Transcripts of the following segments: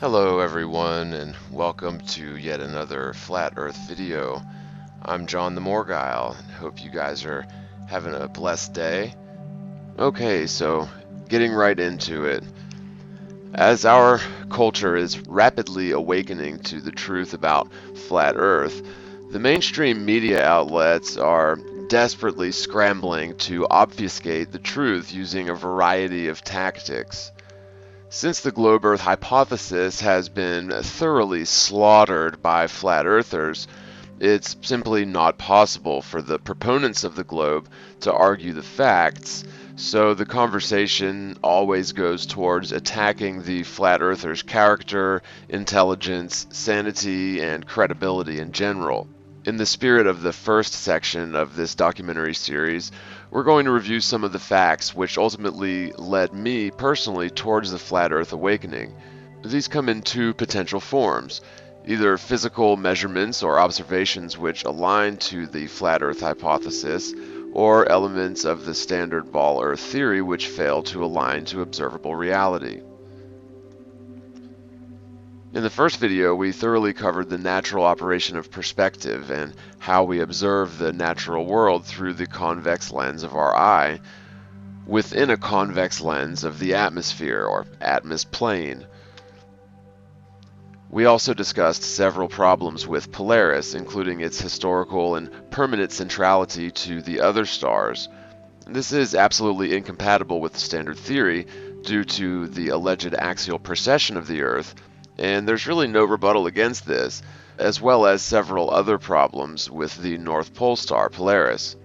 Hello everyone, and welcome to yet another Flat Earth video. I'm John the Morgile, and hope you guys are having a blessed day. Okay, so getting right into it. As our culture is rapidly awakening to the truth about Flat Earth, the mainstream media outlets are desperately scrambling to obfuscate the truth using a variety of tactics. Since the globe Earth hypothesis has been thoroughly slaughtered by flat earthers, it's simply not possible for the proponents of the globe to argue the facts, so the conversation always goes towards attacking the flat earthers' character, intelligence, sanity, and credibility in general. In the spirit of the first section of this documentary series, we're going to review some of the facts which ultimately led me personally towards the Flat Earth awakening. These come in two potential forms, either physical measurements or observations which align to the Flat Earth hypothesis, or elements of the standard ball Earth theory which fail to align to observable reality. In the first video, we thoroughly covered the natural operation of perspective and how we observe the natural world through the convex lens of our eye within a convex lens of the atmosphere, or Atmosplane. We also discussed several problems with Polaris, including its historical and permanent centrality to the other stars. This is absolutely incompatible with the standard theory due to the alleged axial precession of the Earth, and there's really no rebuttal against this, as well as several other problems with the North Pole star Polaris.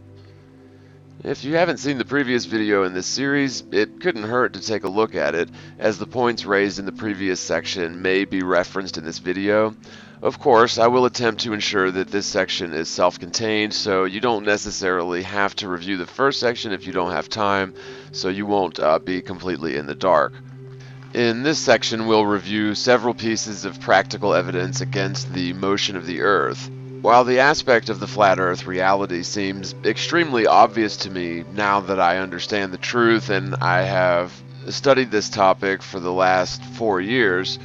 If you haven't seen the previous video in this series, it couldn't hurt to take a look at it, as the points raised in the previous section may be referenced in this video. Of course, I will attempt to ensure that this section is self-contained, so you don't necessarily have to review the first section if you don't have time, so you won't be completely in the dark. In this section, we'll review several pieces of practical evidence against the motion of the Earth. While the aspect of the flat Earth reality seems extremely obvious to me now that I understand the truth and I have studied this topic for the last 4 years,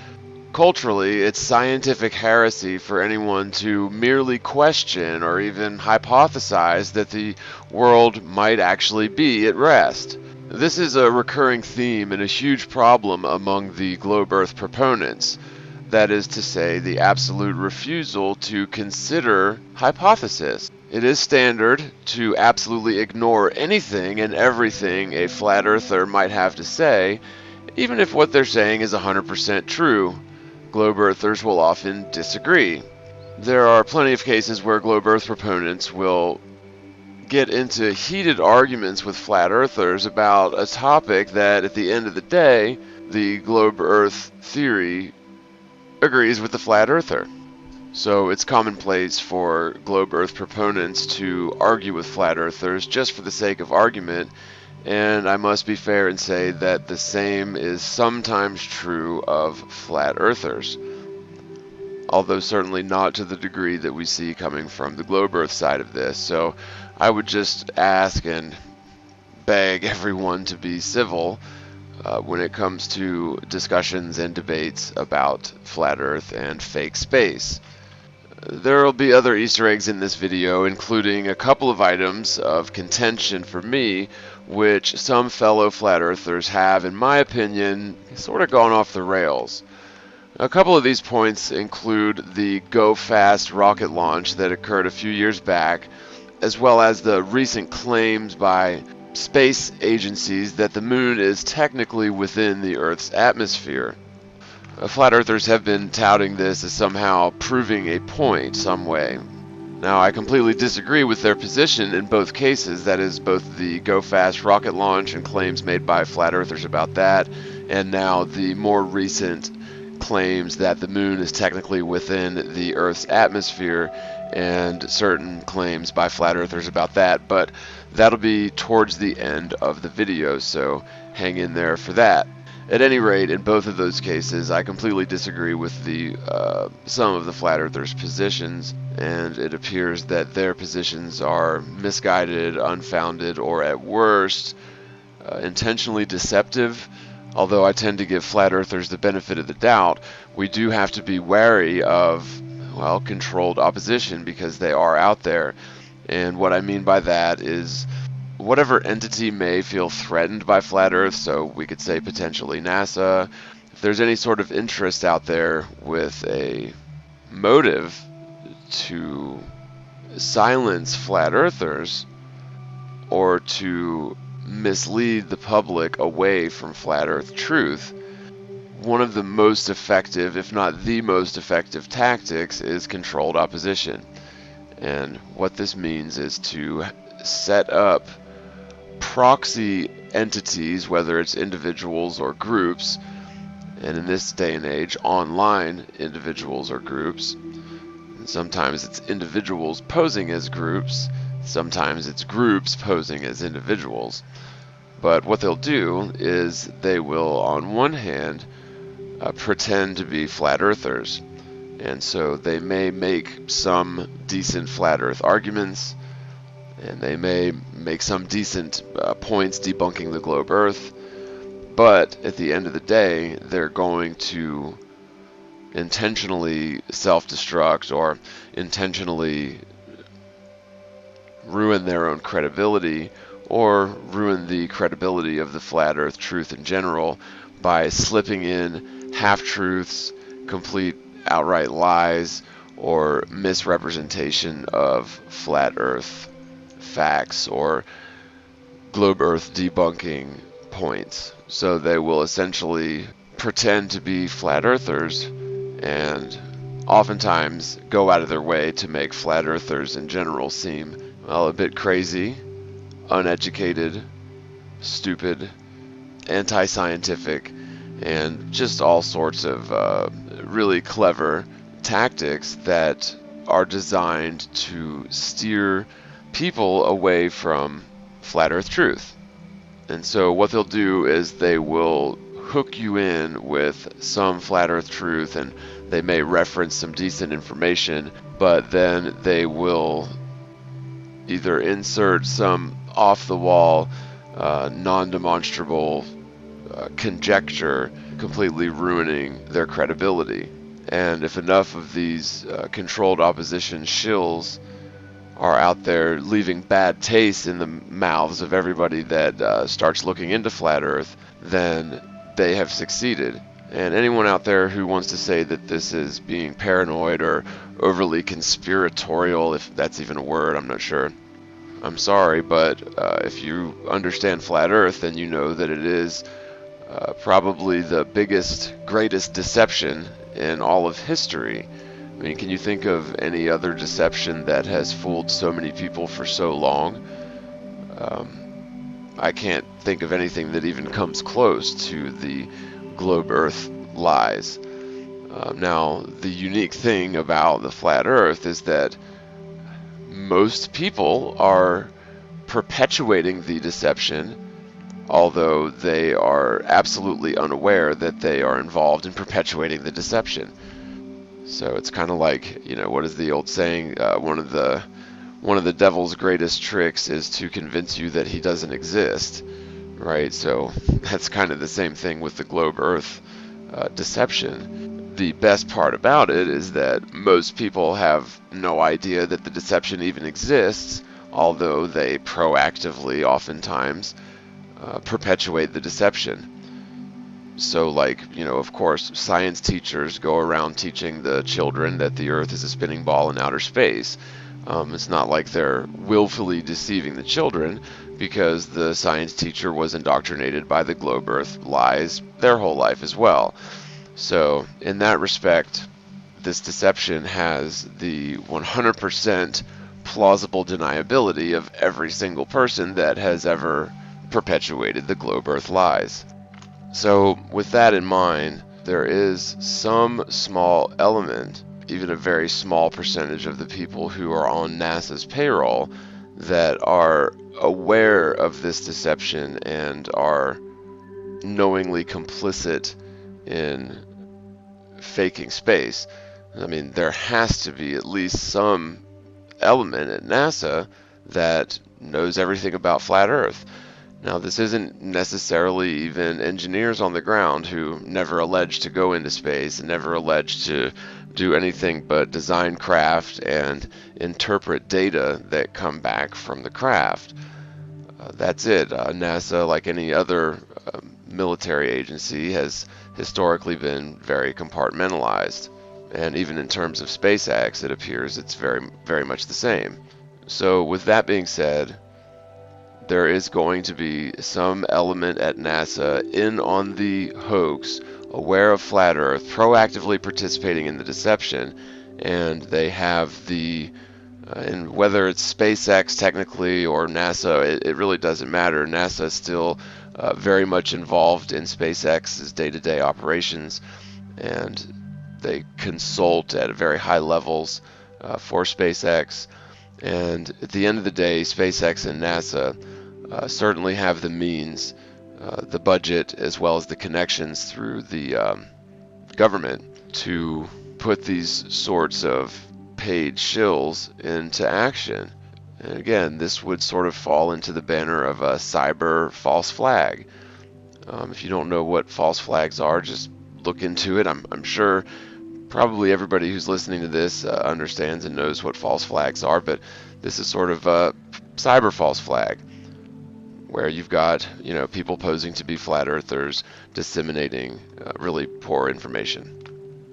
culturally it's scientific heresy for anyone to merely question or even hypothesize that the world might actually be at rest. This is a recurring theme and a huge problem among the globe Earth proponents. That is to say, the absolute refusal to consider hypothesis. It is standard to absolutely ignore anything and everything a flat earther might have to say, even if what they're saying is 100% true. Globe earthers will often disagree. There are plenty of cases where globe Earth proponents will get into heated arguments with flat earthers about a topic that at the end of the day, the globe Earth theory agrees with the flat earther. So it's commonplace for globe Earth proponents to argue with flat earthers just for the sake of argument, and I must be fair and say that the same is sometimes true of flat earthers, although certainly not to the degree that we see coming from the globe Earth side of this. So I would just ask and beg everyone to be civil when it comes to discussions and debates about flat Earth and fake space. There will be other Easter eggs in this video, including a couple of items of contention for me, which some fellow flat earthers have, in my opinion, sort of gone off the rails. A couple of these points include the Go Fast rocket launch that occurred a few years back, as well as the recent claims by space agencies that the moon is technically within the Earth's atmosphere. Flat earthers have been touting this as somehow proving a point some way. Now, I completely disagree with their position in both cases, that is, both the Go Fast rocket launch and claims made by flat earthers about that, and now the more recent claims that the moon is technically within the Earth's atmosphere, and certain claims by flat earthers about that, but that'll be towards the end of the video, so hang in there for that. At any rate, in both of those cases, I completely disagree with some of the flat earthers' positions, and it appears that their positions are misguided, unfounded, or at worst, intentionally deceptive. Although I tend to give flat earthers the benefit of the doubt, we do have to be wary of, well, controlled opposition, because they are out there. And what I mean by that is whatever entity may feel threatened by flat earth, so we could say potentially NASA, if there's any sort of interest out there with a motive to silence flat earthers or to mislead the public away from flat earth truth, one of the most effective, if not the most effective tactics is controlled opposition. And what this means is to set up proxy entities, whether it's individuals or groups, and in this day and age, online individuals or groups. And sometimes it's individuals posing as groups, sometimes it's groups posing as individuals. But what they'll do is they will, on one hand, pretend to be flat earthers. And so they may make some decent flat earth arguments, and they may make some decent points debunking the globe earth, but at the end of the day, they're going to intentionally self-destruct or intentionally ruin their own credibility or ruin the credibility of the flat earth truth in general by slipping in half-truths, complete outright lies, or misrepresentation of flat earth facts or globe earth debunking points. So they will essentially pretend to be flat earthers and oftentimes go out of their way to make flat earthers in general seem, well, a bit crazy, uneducated, stupid, anti-scientific, and just all sorts of really clever tactics that are designed to steer people away from flat earth truth. And so what they'll do is they will hook you in with some flat earth truth, and they may reference some decent information, but then they will either insert some off-the-wall, non-demonstrable conjecture, completely ruining their credibility. And if enough of these controlled opposition shills are out there leaving bad taste in the mouths of everybody that starts looking into flat earth, then they have succeeded. And anyone out there who wants to say that this is being paranoid or overly conspiratorial, if that's even a word, I'm not sure, I'm sorry, but if you understand flat earth, then you know that it is probably the biggest, greatest deception in all of history. I mean, can you think of any other deception that has fooled so many people for so long? I can't think of anything that even comes close to the globe earth lies. Now, the unique thing about the flat earth is that most people are perpetuating the deception, although they are absolutely unaware that they are involved in perpetuating the deception. So it's kind of like, you know, what is the old saying? One of the devil's greatest tricks is to convince you that he doesn't exist, right? So that's kind of the same thing with the globe Earth deception. The best part about it is that most people have no idea that the deception even exists, although they proactively, oftentimes, perpetuate the deception. So, like, you know, of course, science teachers go around teaching the children that the Earth is a spinning ball in outer space. It's not like they're willfully deceiving the children, because the science teacher was indoctrinated by the globe Earth lies their whole life as well. So, in that respect, this deception has the 100% plausible deniability of every single person that has ever perpetuated the globe Earth lies. So, with that in mind, there is some small element, even a very small percentage of the people who are on NASA's payroll, that are aware of this deception and are knowingly complicit in faking space. I mean, there has to be at least some element at NASA that knows everything about flat Earth. Now, this isn't necessarily even engineers on the ground who never alleged to go into space and never alleged to do anything but design craft and interpret data that come back from the craft. That's it. NASA, like any other military agency, has historically been very compartmentalized. And even in terms of SpaceX, it appears it's very much the same. So with that being said, there is going to be some element at NASA in on the hoax, aware of flat Earth, proactively participating in the deception, and they have and whether it's SpaceX technically or NASA, it really doesn't matter. NASA is still very much involved in SpaceX's day-to-day operations, and they consult at very high levels for SpaceX. And at the end of the day, SpaceX and NASA certainly have the means, the budget, as well as the connections through the government to put these sorts of paid shills into action. And again, this would sort of fall into the banner of a cyber false flag. If you don't know what false flags are, just look into it. I'm sure probably everybody who's listening to this understands and knows what false flags are, but this is sort of a cyber false flag, where you've got people posing to be flat earthers disseminating really poor information.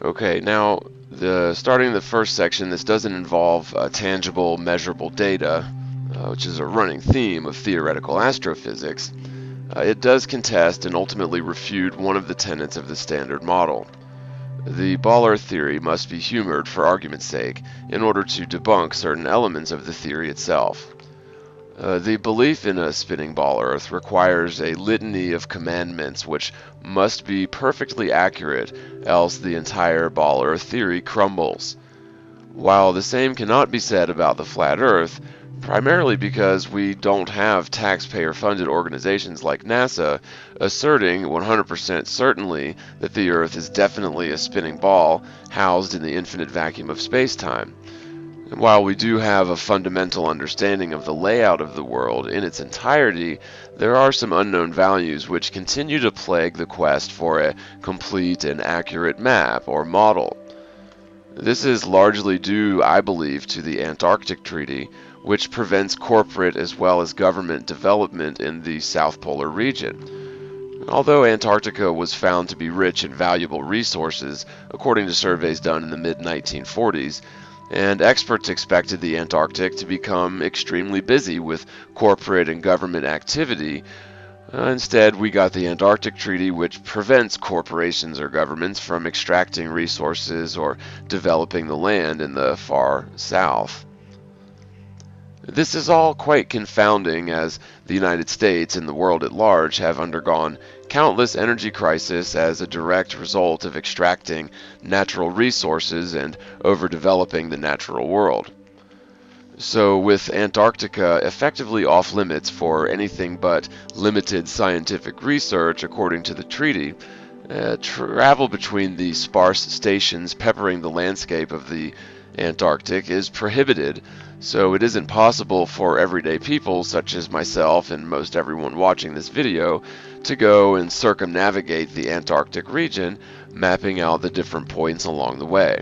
Okay, now starting the first section, this doesn't involve tangible, measurable data, which is a running theme of theoretical astrophysics. It does contest and ultimately refute one of the tenets of the Standard Model. The ball Earth theory must be humored for argument's sake in order to debunk certain elements of the theory itself. The belief in a spinning ball Earth requires a litany of commandments which must be perfectly accurate, else the entire ball Earth theory crumbles. While the same cannot be said about the flat Earth, primarily because we don't have taxpayer-funded organizations like NASA asserting 100% certainly that the Earth is definitely a spinning ball housed in the infinite vacuum of space-time. And while we do have a fundamental understanding of the layout of the world in its entirety, there are some unknown values which continue to plague the quest for a complete and accurate map or model. This is largely due, I believe, to the Antarctic Treaty, which prevents corporate as well as government development in the South Polar region. Although Antarctica was found to be rich in valuable resources, according to surveys done in the mid-1940s, and experts expected the Antarctic to become extremely busy with corporate and government activity, instead we got the Antarctic Treaty, which prevents corporations or governments from extracting resources or developing the land in the far south. This is all quite confounding, as the United States and the world at large have undergone countless energy crises as a direct result of extracting natural resources and overdeveloping the natural world. So with Antarctica effectively off limits for anything but limited scientific research according to the treaty, travel between the sparse stations peppering the landscape of the Antarctic is prohibited, so it isn't possible for everyday people such as myself and most everyone watching this video to go and circumnavigate the Antarctic region, mapping out the different points along the way.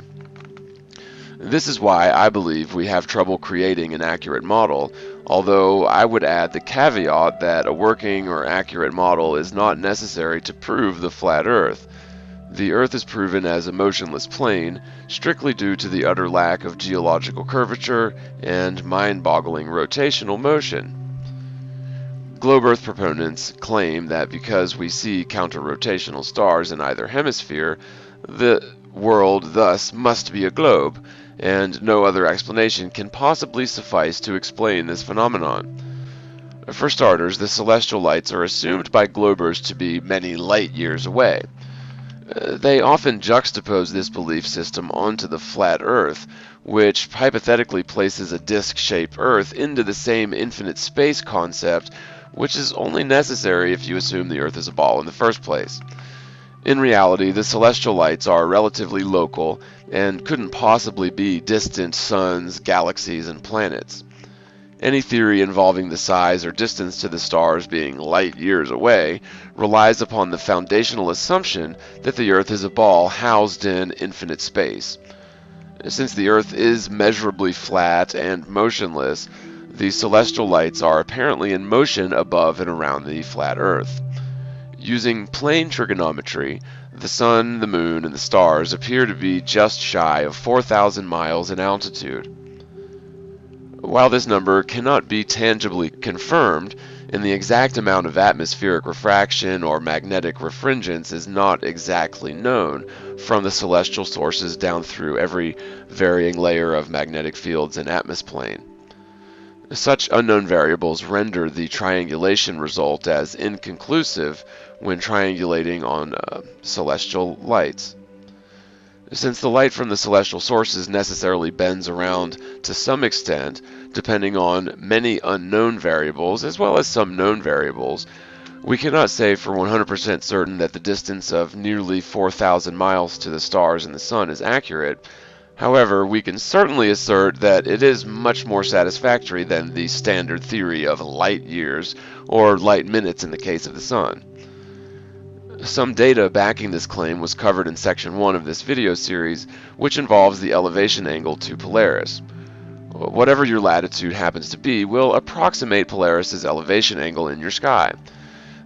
This is why I believe we have trouble creating an accurate model, although I would add the caveat that a working or accurate model is not necessary to prove the flat Earth. The Earth is proven as a motionless plane strictly due to the utter lack of geological curvature and mind-boggling rotational motion. Globe Earth proponents claim that because we see counter-rotational stars in either hemisphere, the world thus must be a globe, and no other explanation can possibly suffice to explain this phenomenon. For starters, the celestial lights are assumed by globers to be many light years away. They often juxtapose this belief system onto the flat Earth, which hypothetically places a disc-shaped Earth into the same infinite space concept, which is only necessary if you assume the Earth is a ball in the first place. In reality, the celestial lights are relatively local and couldn't possibly be distant suns, galaxies, and planets. Any theory involving the size or distance to the stars being light years away relies upon the foundational assumption that the Earth is a ball housed in infinite space. Since the Earth is measurably flat and motionless, the celestial lights are apparently in motion above and around the flat Earth. Using plane trigonometry, the Sun, the Moon, and the stars appear to be just shy of 4,000 miles in altitude. While this number cannot be tangibly confirmed, and the exact amount of atmospheric refraction or magnetic refringence is not exactly known from the celestial sources down through every varying layer of magnetic fields in Atmosplane. Such unknown variables render the triangulation result as inconclusive when triangulating on celestial lights. Since the light from the celestial sources necessarily bends around to some extent, depending on many unknown variables as well as some known variables, we cannot say for 100% certain that the distance of nearly 4,000 miles to the stars and the Sun is accurate. However, we can certainly assert that it is much more satisfactory than the standard theory of light years, or light minutes in the case of the Sun. Some data backing this claim was covered in Section 1 of this video series, which involves the elevation angle to Polaris. Whatever your latitude happens to be will approximate Polaris's elevation angle in your sky.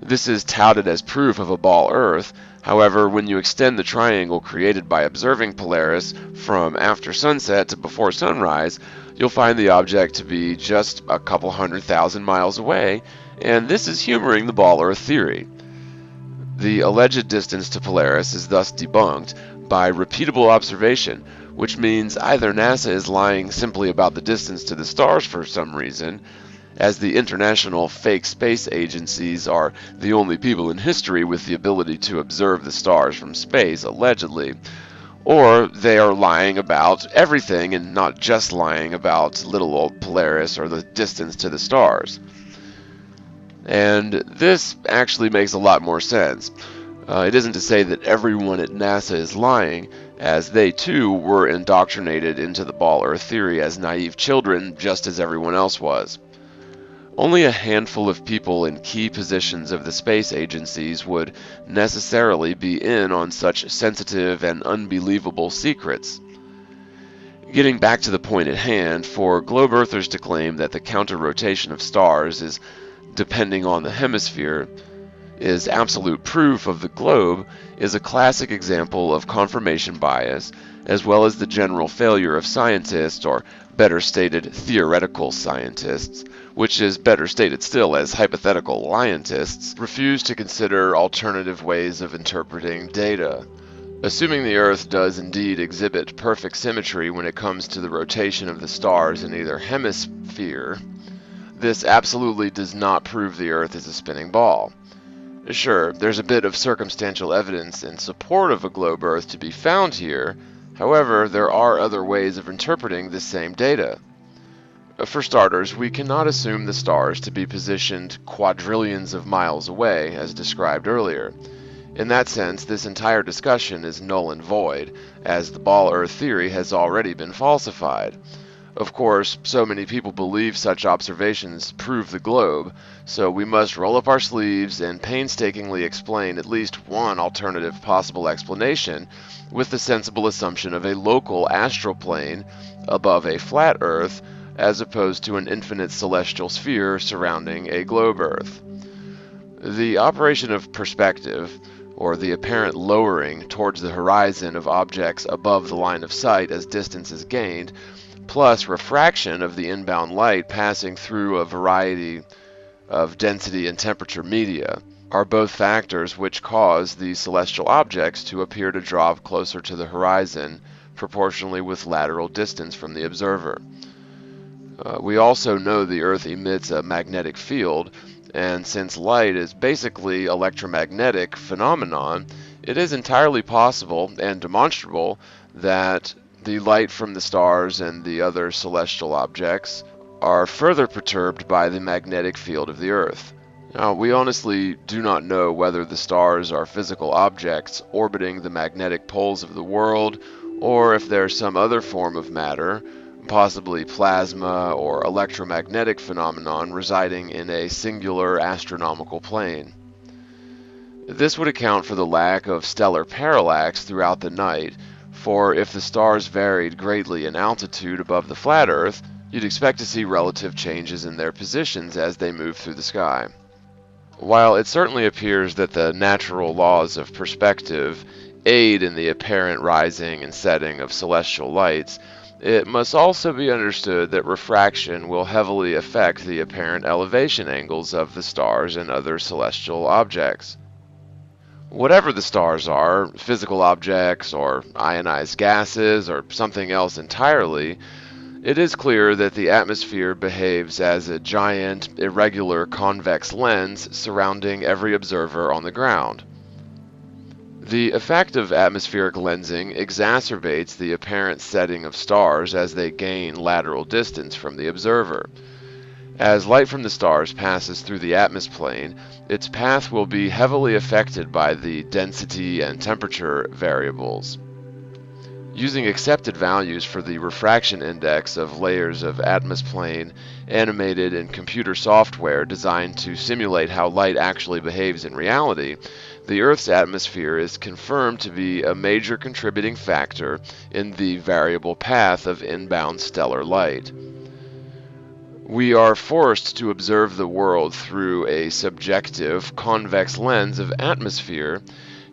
This is touted as proof of a ball Earth. However, when you extend the triangle created by observing Polaris from after sunset to before sunrise, you'll find the object to be just a couple 100,000 miles away, and this is humoring the ball Earth theory. The alleged distance to Polaris is thus debunked by repeatable observation, which means either NASA is lying simply about the distance to the stars for some reason, as the international fake space agencies are the only people in history with the ability to observe the stars from space, allegedly, or they are lying about everything and not just lying about little old Polaris or the distance to the stars. And this actually makes a lot more sense. It isn't to say that everyone at NASA is lying, as they too were indoctrinated into the ball Earth theory as naive children, just as everyone else was. Only a handful of people in key positions of the space agencies would necessarily be in on such sensitive and unbelievable secrets. Getting back to the point at hand, for globe earthers to claim that the counter-rotation of stars is depending on the hemisphere is absolute proof of the globe is a classic example of confirmation bias, as well as the general failure of scientists, or better stated, theoretical scientists, which is better stated still as hypothetical liantists, refuse to consider alternative ways of interpreting data. Assuming the Earth does indeed exhibit perfect symmetry when it comes to the rotation of the stars in either hemisphere, this absolutely does not prove the Earth is a spinning ball. Sure, there's a bit of circumstantial evidence in support of a globe Earth to be found here. However, there are other ways of interpreting this same data. For starters, we cannot assume the stars to be positioned quadrillions of miles away, as described earlier. In that sense, this entire discussion is null and void, as the ball Earth theory has already been falsified. Of course, so many people believe such observations prove the globe, so we must roll up our sleeves and painstakingly explain at least one alternative possible explanation, with the sensible assumption of a local astral plane above a flat Earth, as opposed to an infinite celestial sphere surrounding a globe Earth. The operation of perspective, or the apparent lowering towards the horizon of objects above the line of sight as distance is gained, plus refraction of the inbound light passing through a variety of density and temperature media, are both factors which cause the celestial objects to appear to drop closer to the horizon, proportionally with lateral distance from the observer. We also know the Earth emits a magnetic field, and since light is basically electromagnetic phenomenon, it is entirely possible and demonstrable that the light from the stars and the other celestial objects are further perturbed by the magnetic field of the Earth. Now, we honestly do not know whether the stars are physical objects orbiting the magnetic poles of the world, or if they're some other form of matter, possibly plasma or electromagnetic phenomenon residing in a singular astronomical plane. This would account for the lack of stellar parallax throughout the night, for if the stars varied greatly in altitude above the flat Earth, you'd expect to see relative changes in their positions as they move through the sky. While it certainly appears that the natural laws of perspective aid in the apparent rising and setting of celestial lights, it must also be understood that refraction will heavily affect the apparent elevation angles of the stars and other celestial objects. Whatever the stars are, physical objects or ionized gases or something else entirely, it is clear that the atmosphere behaves as a giant, irregular convex lens surrounding every observer on the ground. The effect of atmospheric lensing exacerbates the apparent setting of stars as they gain lateral distance from the observer. As light from the stars passes through the atmosplane, its path will be heavily affected by the density and temperature variables. Using accepted values for the refraction index of layers of atmosplane animated in computer software designed to simulate how light actually behaves in reality, the Earth's atmosphere is confirmed to be a major contributing factor in the variable path of inbound stellar light. We are forced to observe the world through a subjective, convex lens of atmosphere,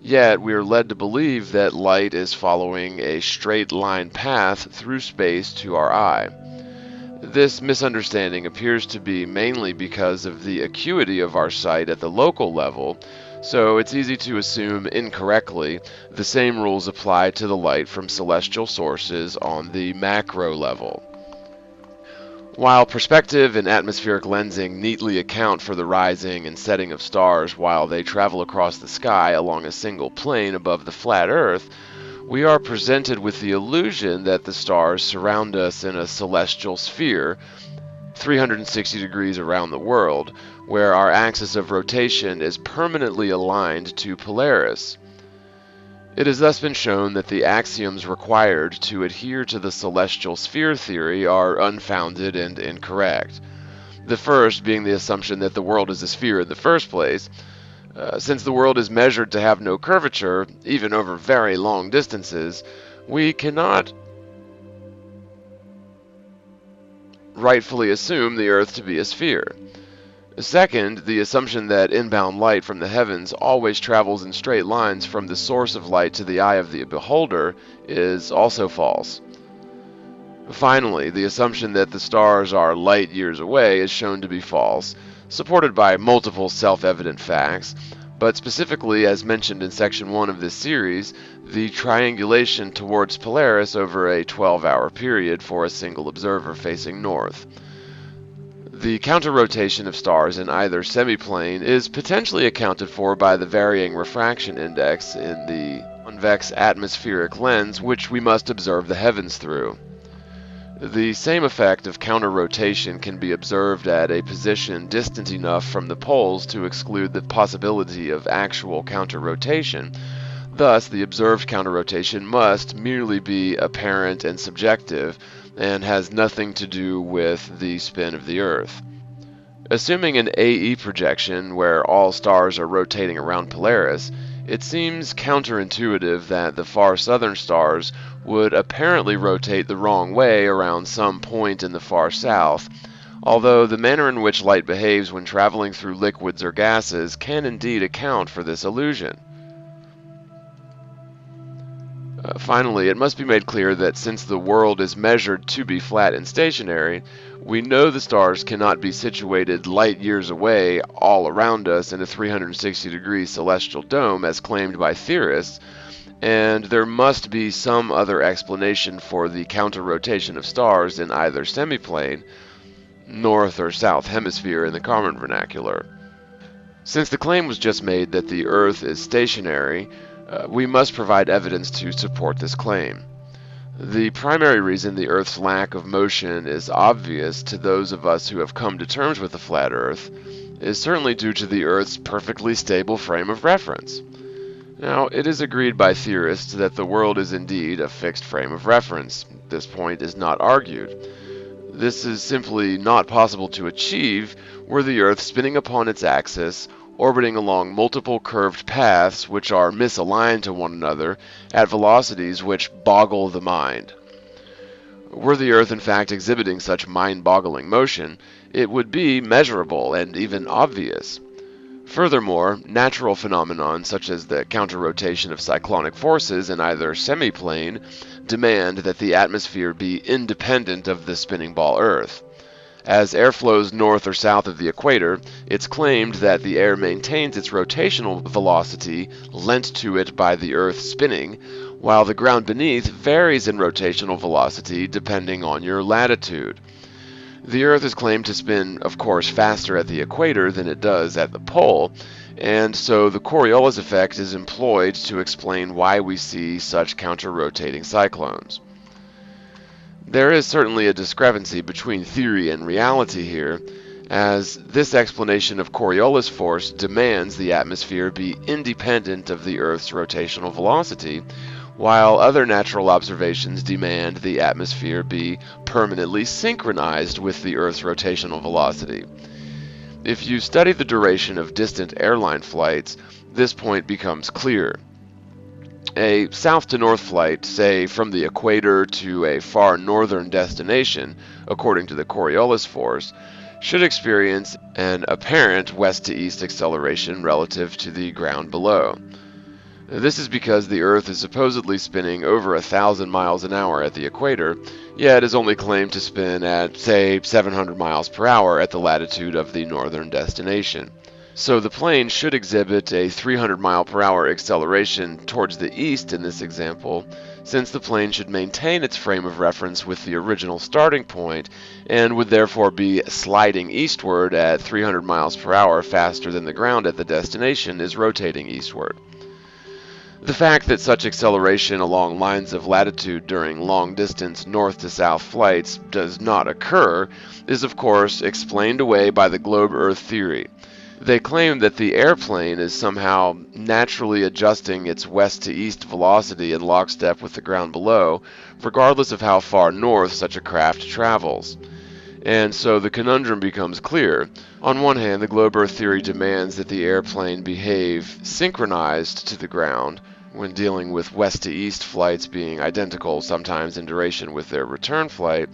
yet we are led to believe that light is following a straight line path through space to our eye. This misunderstanding appears to be mainly because of the acuity of our sight at the local level, so it's easy to assume incorrectly the same rules apply to the light from celestial sources on the macro level. While perspective and atmospheric lensing neatly account for the rising and setting of stars while they travel across the sky along a single plane above the flat Earth, we are presented with the illusion that the stars surround us in a celestial sphere, 360 degrees around the world, where our axis of rotation is permanently aligned to Polaris. It has thus been shown that the axioms required to adhere to the celestial sphere theory are unfounded and incorrect. The first being the assumption that the world is a sphere in the first place. Since the world is measured to have no curvature, even over very long distances, we cannot rightfully assume the Earth to be a sphere. Second, the assumption that inbound light from the heavens always travels in straight lines from the source of light to the eye of the beholder is also false. Finally, the assumption that the stars are light years away is shown to be false, supported by multiple self-evident facts, but specifically, as mentioned in Section 1 of this series, the triangulation towards Polaris over a 12-hour period for a single observer facing north. The counter-rotation of stars in either semiplane is potentially accounted for by the varying refraction index in the convex atmospheric lens which we must observe the heavens through. The same effect of counter-rotation can be observed at a position distant enough from the poles to exclude the possibility of actual counter-rotation. Thus, the observed counter-rotation must merely be apparent and subjective, and has nothing to do with the spin of the Earth. Assuming an AE projection where all stars are rotating around Polaris, it seems counterintuitive that the far southern stars would apparently rotate the wrong way around some point in the far south, although the manner in which light behaves when traveling through liquids or gases can indeed account for this illusion. Finally, it must be made clear that since the world is measured to be flat and stationary, we know the stars cannot be situated light years away all around us in a 360-degree celestial dome as claimed by theorists, and there must be some other explanation for the counter-rotation of stars in either semiplane, north or south hemisphere in the common vernacular. Since the claim was just made that the Earth is stationary, we must provide evidence to support this claim. The primary reason the Earth's lack of motion is obvious to those of us who have come to terms with the flat Earth is certainly due to the Earth's perfectly stable frame of reference. Now, it is agreed by theorists that the world is indeed a fixed frame of reference. This point is not argued. This is simply not possible to achieve were the Earth spinning upon its axis, orbiting along multiple curved paths which are misaligned to one another at velocities which boggle the mind. Were the Earth in fact exhibiting such mind-boggling motion, it would be measurable and even obvious. Furthermore, natural phenomena such as the counter-rotation of cyclonic forces in either semiplane demand that the atmosphere be independent of the spinning ball Earth. As air flows north or south of the equator, it's claimed that the air maintains its rotational velocity lent to it by the Earth spinning, while the ground beneath varies in rotational velocity depending on your latitude. The Earth is claimed to spin, of course, faster at the equator than it does at the pole, and so the Coriolis effect is employed to explain why we see such counter-rotating cyclones. There is certainly a discrepancy between theory and reality here, as this explanation of Coriolis force demands the atmosphere be independent of the Earth's rotational velocity, while other natural observations demand the atmosphere be permanently synchronized with the Earth's rotational velocity. If you study the duration of distant airline flights, this point becomes clear. A south-to-north flight, say from the equator to a far northern destination, according to the Coriolis force, should experience an apparent west-to-east acceleration relative to the ground below. This is because the Earth is supposedly spinning over 1,000 miles an hour at the equator, yet is only claimed to spin at, say, 700 miles per hour at the latitude of the northern destination. So the plane should exhibit a 300 mile per hour acceleration towards the east in this example, since the plane should maintain its frame of reference with the original starting point and would therefore be sliding eastward at 300 miles per hour faster than the ground at the destination is rotating eastward. The fact that such acceleration along lines of latitude during long-distance north-to-south flights does not occur is, of course, explained away by the globe-Earth theory. They claim that the airplane is somehow naturally adjusting its west-to-east velocity in lockstep with the ground below, regardless of how far north such a craft travels. And so the conundrum becomes clear. On one hand, the globe-Earth theory demands that the airplane behave synchronized to the ground when dealing with west-to-east flights being identical sometimes in duration with their return flight,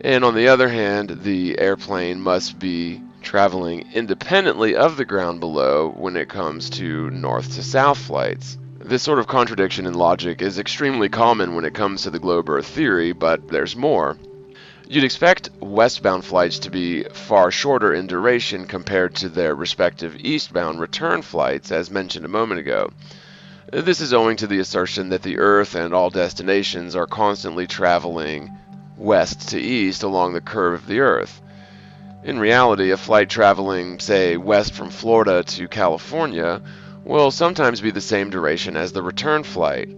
and on the other hand, the airplane must be traveling independently of the ground below when it comes to north-to-south flights. This sort of contradiction in logic is extremely common when it comes to the globe-Earth theory, but there's more. You'd expect westbound flights to be far shorter in duration compared to their respective eastbound return flights, as mentioned a moment ago. This is owing to the assertion that the Earth and all destinations are constantly traveling west to east along the curve of the Earth. In reality, a flight traveling, say, west from Florida to California will sometimes be the same duration as the return flight.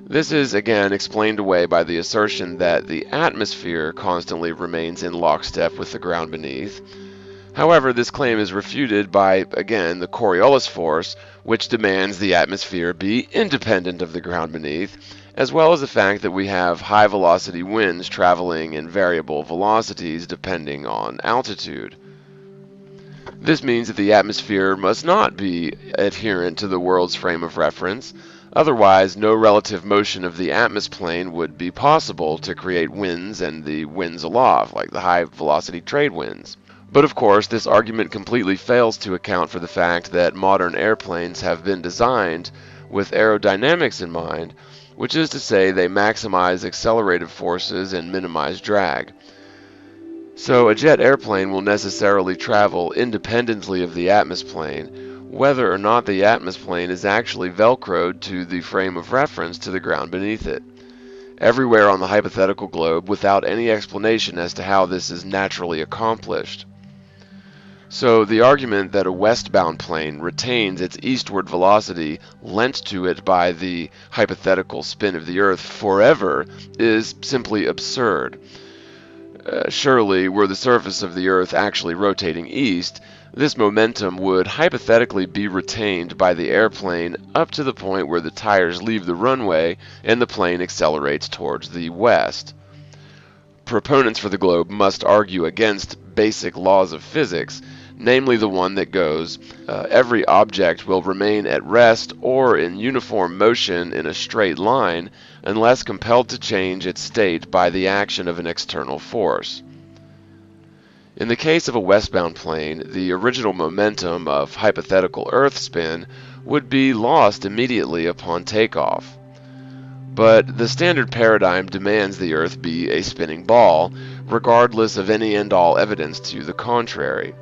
This is again explained away by the assertion that the atmosphere constantly remains in lockstep with the ground beneath. However, this claim is refuted by, again, the Coriolis force, which demands the atmosphere be independent of the ground beneath, as well as the fact that we have high-velocity winds traveling in variable velocities depending on altitude. This means that the atmosphere must not be adherent to the world's frame of reference. Otherwise, no relative motion of the Atmosplane would be possible to create winds and the winds aloft, like the high-velocity trade winds. But of course, this argument completely fails to account for the fact that modern airplanes have been designed with aerodynamics in mind, which is to say they maximize accelerative forces and minimize drag. So a jet airplane will necessarily travel independently of the Atmosplane, whether or not the Atmosplane is actually velcroed to the frame of reference to the ground beneath it, everywhere on the hypothetical globe without any explanation as to how this is naturally accomplished. So the argument that a westbound plane retains its eastward velocity lent to it by the hypothetical spin of the Earth forever is simply absurd. Surely, were the surface of the Earth actually rotating east, this momentum would hypothetically be retained by the airplane up to the point where the tires leave the runway and the plane accelerates towards the west. Proponents for the globe must argue against basic laws of physics, namely the one that goes, every object will remain at rest or in uniform motion in a straight line unless compelled to change its state by the action of an external force. In the case of a westbound plane, the original momentum of hypothetical Earth spin would be lost immediately upon takeoff. But the standard paradigm demands the Earth be a spinning ball, regardless of any and-all evidence to the contrary.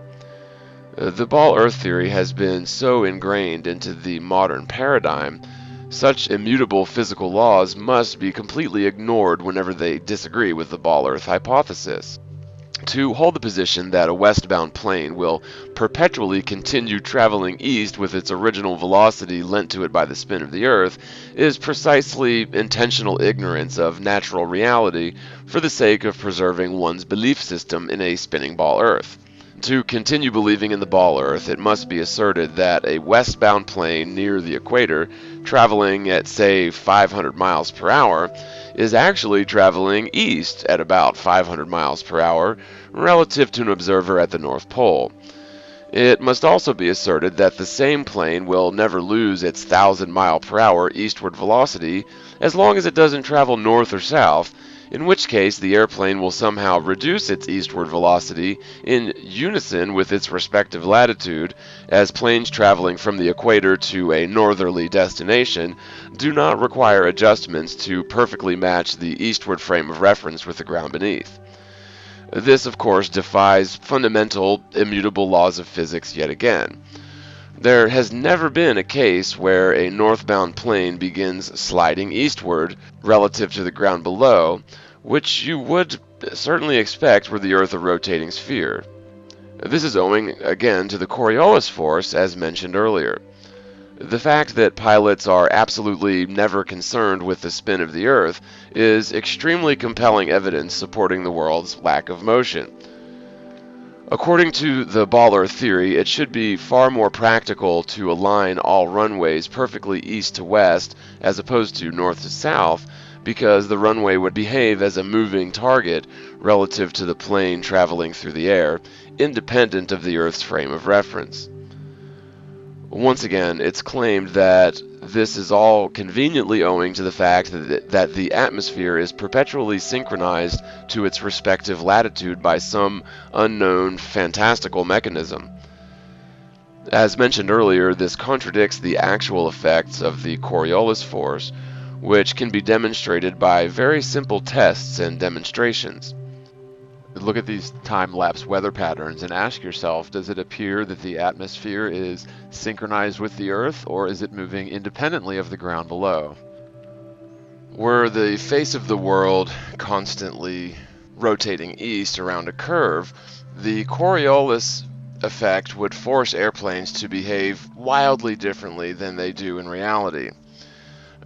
The ball-Earth theory has been so ingrained into the modern paradigm, such immutable physical laws must be completely ignored whenever they disagree with the ball-Earth hypothesis. To hold the position that a westbound plane will perpetually continue traveling east with its original velocity lent to it by the spin of the Earth is precisely intentional ignorance of natural reality for the sake of preserving one's belief system in a spinning ball Earth. To continue believing in the ball Earth, it must be asserted that a westbound plane near the equator, traveling at, say, 500 miles per hour, is actually traveling east at about 500 miles per hour relative to an observer at the North Pole. It must also be asserted that the same plane will never lose its 1,000 mile per hour eastward velocity as long as it doesn't travel north or south, in which case the airplane will somehow reduce its eastward velocity in unison with its respective latitude, as planes traveling from the equator to a northerly destination do not require adjustments to perfectly match the eastward frame of reference with the ground beneath. This, of course, defies fundamental, immutable laws of physics yet again. There has never been a case where a northbound plane begins sliding eastward relative to the ground below, which you would certainly expect were the Earth a rotating sphere. This is owing, again, to the Coriolis force, as mentioned earlier. The fact that pilots are absolutely never concerned with the spin of the Earth is extremely compelling evidence supporting the world's lack of motion. According to the ball-Earth theory, it should be far more practical to align all runways perfectly east to west as opposed to north to south, because the runway would behave as a moving target relative to the plane traveling through the air, independent of the Earth's frame of reference. Once again, it's claimed that this is all conveniently owing to the fact that the atmosphere is perpetually synchronized to its respective latitude by some unknown fantastical mechanism. As mentioned earlier, this contradicts the actual effects of the Coriolis force, which can be demonstrated by very simple tests and demonstrations. Look at these time-lapse weather patterns and ask yourself, does it appear that the atmosphere is synchronized with the Earth, or is it moving independently of the ground below? Were the face of the world constantly rotating east around a curve, the Coriolis effect would force airplanes to behave wildly differently than they do in reality.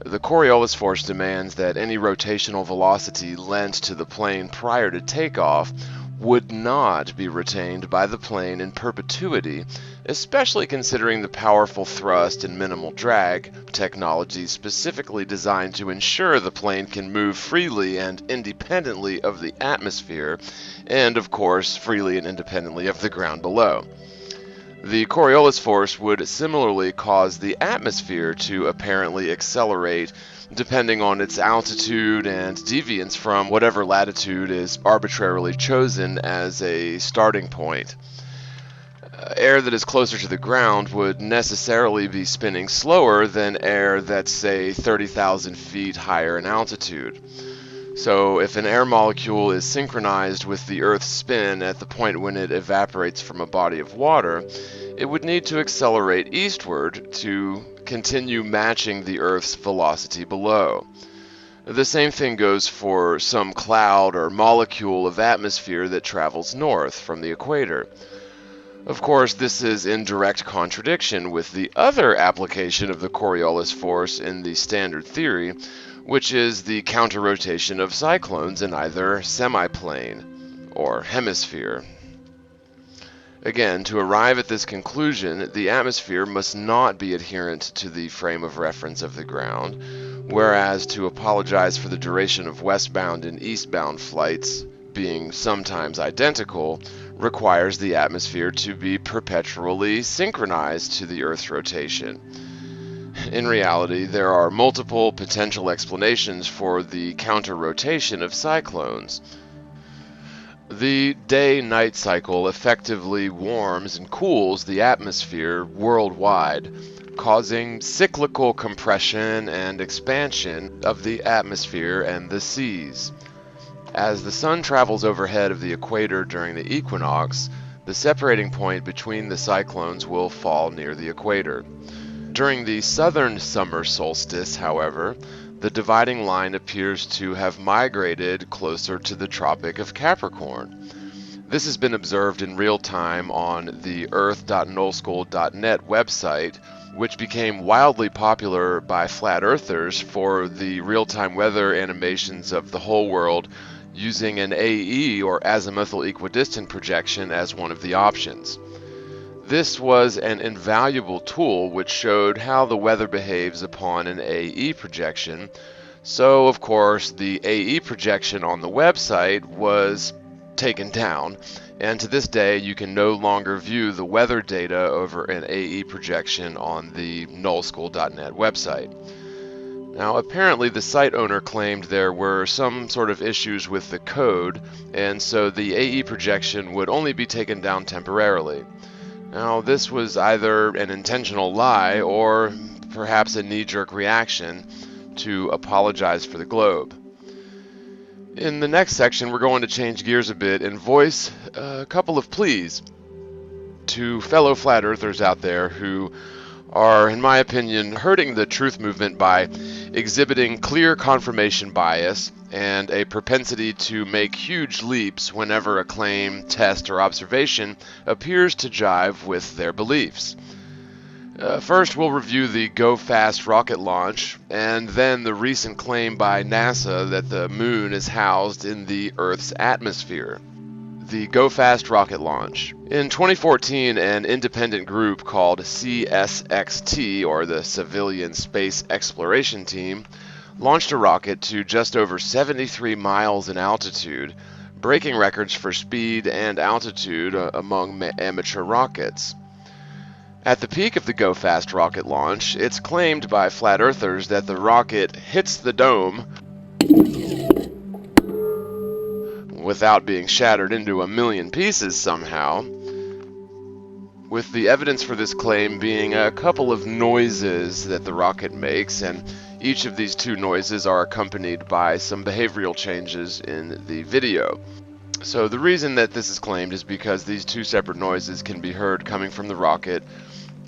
The Coriolis force demands that any rotational velocity lent to the plane prior to takeoff would not be retained by the plane in perpetuity, especially considering the powerful thrust and minimal drag technology specifically designed to ensure the plane can move freely and independently of the atmosphere, and of course freely and independently of the ground below. The Coriolis force would similarly cause the atmosphere to apparently accelerate depending on its altitude and deviance from whatever latitude is arbitrarily chosen as a starting point. Air that is closer to the ground would necessarily be spinning slower than air that's, say, 30,000 feet higher in altitude. So if an air molecule is synchronized with the Earth's spin at the point when it evaporates from a body of water, it would need to accelerate eastward to continue matching the Earth's velocity below. The same thing goes for some cloud or molecule of atmosphere that travels north from the equator. Of course, this is in direct contradiction with the other application of the Coriolis force in the standard theory, which is the counter-rotation of cyclones in either semiplane, or hemisphere. Again, to arrive at this conclusion, the atmosphere must not be adherent to the frame of reference of the ground, whereas to apologize for the duration of westbound and eastbound flights being sometimes identical requires the atmosphere to be perpetually synchronized to the Earth's rotation. In reality, there are multiple potential explanations for the counter-rotation of cyclones. The day-night cycle effectively warms and cools the atmosphere worldwide, causing cyclical compression and expansion of the atmosphere and the seas. As the sun travels overhead of the equator during the equinox, the separating point between the cyclones will fall near the equator. During the southern summer solstice, however, the dividing line appears to have migrated closer to the Tropic of Capricorn. This has been observed in real time on the earth.nullschool.net website, which became wildly popular by flat earthers for the real-time weather animations of the whole world using an AE or azimuthal equidistant projection as one of the options. This was an invaluable tool which showed how the weather behaves upon an AE projection. So, of course, the AE projection on the website was taken down, and to this day you can no longer view the weather data over an AE projection on the nullschool.net website. Now, apparently the site owner claimed there were some sort of issues with the code, and so the AE projection would only be taken down temporarily. Now, this was either an intentional lie or perhaps a knee-jerk reaction to apologize for the globe. In the next section, we're going to change gears a bit and voice a couple of pleas to fellow flat earthers out there who are, in my opinion, hurting the truth movement by exhibiting clear confirmation bias and a propensity to make huge leaps whenever a claim, test, or observation appears to jive with their beliefs. First, we'll review the Go Fast rocket launch, and then the recent claim by NASA that the moon is housed in the Earth's atmosphere. The Go Fast rocket launch. In 2014, an independent group called CSXT, or the Civilian Space Exploration Team, launched a rocket to just over 73 miles in altitude, breaking records for speed and altitude among amateur rockets. At the peak of the Go Fast rocket launch, it's claimed by flat earthers that the rocket hits the dome without being shattered into a million pieces somehow, with the evidence for this claim being a couple of noises that the rocket makes, and each of these two noises are accompanied by some behavioral changes in the video. So the reason that this is claimed is because these two separate noises can be heard coming from the rocket,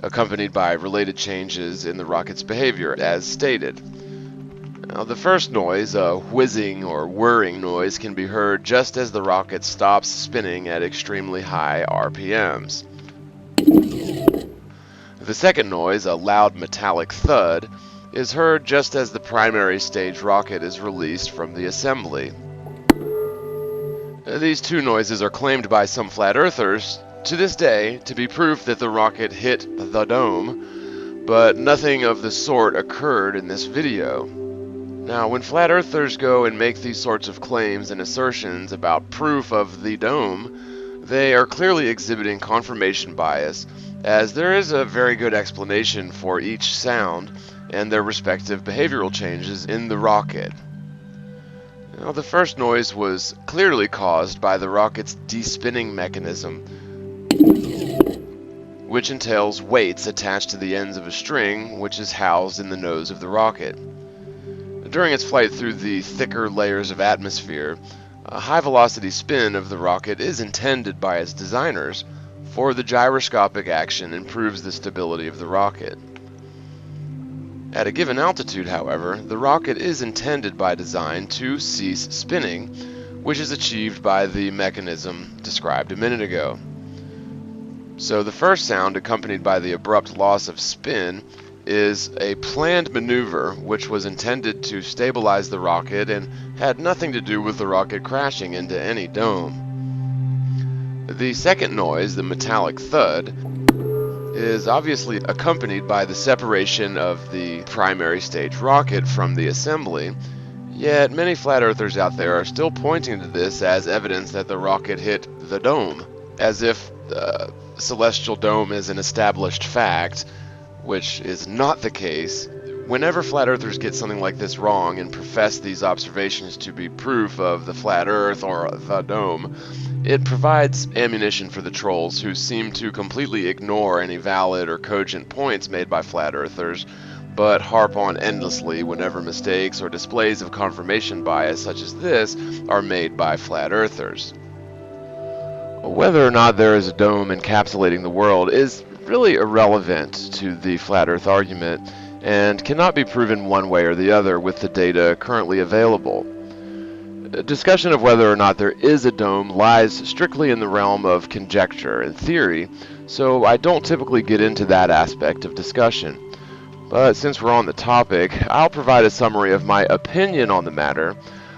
accompanied by related changes in the rocket's behavior, as stated. Now, the first noise, a whizzing or whirring noise, can be heard just as the rocket stops spinning at extremely high RPMs. The second noise, a loud metallic thud, is heard just as the primary stage rocket is released from the assembly. These two noises are claimed by some flat earthers to this day to be proof that the rocket hit the dome, but nothing of the sort occurred in this video. Now, when flat earthers go and make these sorts of claims and assertions about proof of the dome, they are clearly exhibiting confirmation bias, as there is a very good explanation for each sound and their respective behavioral changes in the rocket. Now, the first noise was clearly caused by the rocket's despinning mechanism, which entails weights attached to the ends of a string which is housed in the nose of the rocket. During its flight through the thicker layers of atmosphere, a high-velocity spin of the rocket is intended by its designers, for the gyroscopic action improves the stability of the rocket. At a given altitude, however, the rocket is intended by design to cease spinning, which is achieved by the mechanism described a minute ago. So the first sound, accompanied by the abrupt loss of spin, is a planned maneuver which was intended to stabilize the rocket and had nothing to do with the rocket crashing into any dome. The second noise, the metallic thud, is obviously accompanied by the separation of the primary stage rocket from the assembly, yet many flat earthers out there are still pointing to this as evidence that the rocket hit the dome, as if the celestial dome is an established fact, which is not the case. Whenever flat earthers get something like this wrong and profess these observations to be proof of the flat earth or the dome, it provides ammunition for the trolls who seem to completely ignore any valid or cogent points made by flat earthers, but harp on endlessly whenever mistakes or displays of confirmation bias such as this are made by flat earthers. Whether or not there is a dome encapsulating the world is really irrelevant to the flat earth argument and cannot be proven one way or the other with the data currently available. A discussion of whether or not there is a dome lies strictly in the realm of conjecture and theory, so I don't typically get into that aspect of discussion. But since we're on the topic, I'll provide a summary of my opinion on the matter,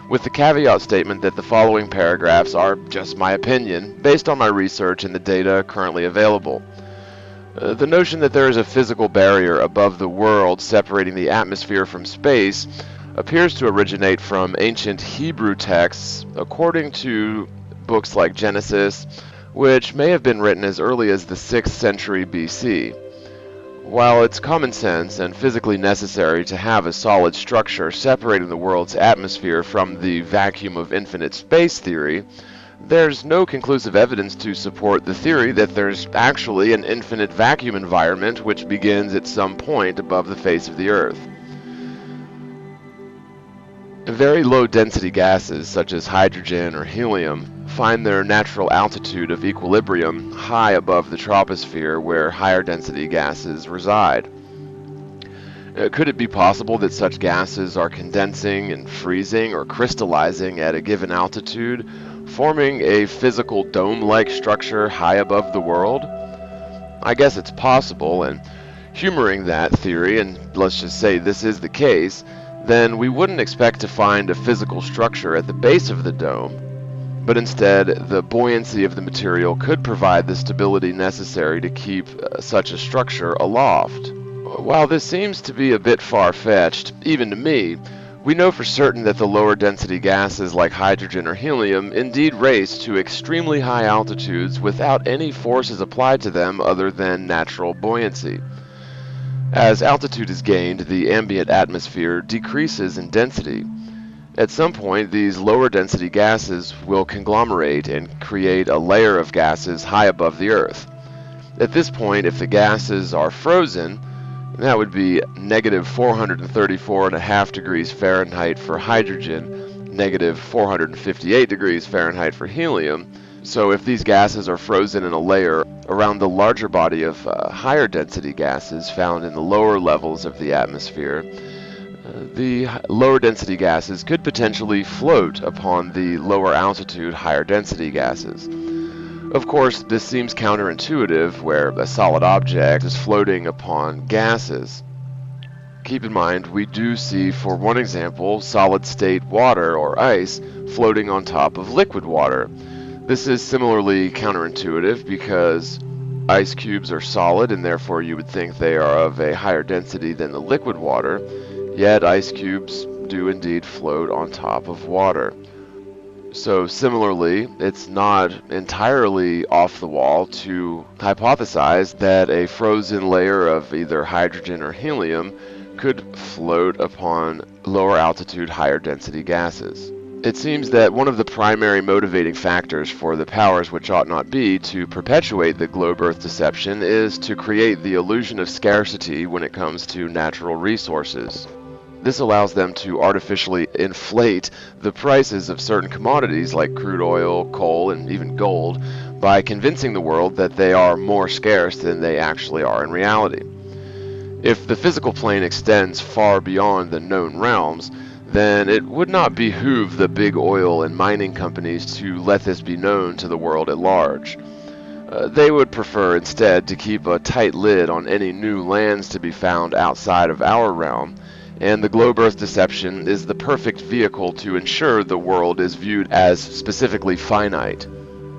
with the caveat statement that the following paragraphs are just my opinion, based on my research and the data currently available. The notion that there is a physical barrier above the world separating the atmosphere from space appears to originate from ancient Hebrew texts, according to books like Genesis, which may have been written as early as the 6th century BC. While it's common sense and physically necessary to have a solid structure separating the world's atmosphere from the vacuum of infinite space theory, there's no conclusive evidence to support the theory that there's actually an infinite vacuum environment which begins at some point above the face of the Earth. Very low density gases, such as hydrogen or helium, find their natural altitude of equilibrium high above the troposphere where higher density gases reside. Could it be possible that such gases are condensing and freezing or crystallizing at a given altitude, forming a physical dome-like structure high above the world? I guess it's possible, and humoring that theory, and let's just say this is the case, then we wouldn't expect to find a physical structure at the base of the dome, but instead the buoyancy of the material could provide the stability necessary to keep such a structure aloft. While this seems to be a bit far-fetched, even to me, we know for certain that the lower density gases like hydrogen or helium indeed race to extremely high altitudes without any forces applied to them other than natural buoyancy. As altitude is gained, the ambient atmosphere decreases in density. At some point, these lower density gases will conglomerate and create a layer of gases high above the Earth. At this point, if the gases are frozen, that would be negative 434.5 degrees Fahrenheit for hydrogen, negative 458 degrees Fahrenheit for helium. So if these gases are frozen in a layer around the larger body of higher density gases found in the lower levels of the atmosphere, the lower density gases could potentially float upon the lower altitude higher density gases. Of course, this seems counterintuitive where a solid object is floating upon gases. Keep in mind, we do see, for one example, solid-state water or ice floating on top of liquid water. This is similarly counterintuitive because ice cubes are solid and therefore you would think they are of a higher density than the liquid water, yet ice cubes do indeed float on top of water. So similarly, it's not entirely off the wall to hypothesize that a frozen layer of either hydrogen or helium could float upon lower altitude, higher density gases. It seems that one of the primary motivating factors for the powers which ought not be to perpetuate the globe Earth deception is to create the illusion of scarcity when it comes to natural resources. This allows them to artificially inflate the prices of certain commodities like crude oil, coal, and even gold by convincing the world that they are more scarce than they actually are in reality. If the physical plane extends far beyond the known realms, then it would not behoove the big oil and mining companies to let this be known to the world at large. They would prefer instead to keep a tight lid on any new lands to be found outside of our realm, and the globe Earth deception is the perfect vehicle to ensure the world is viewed as specifically finite.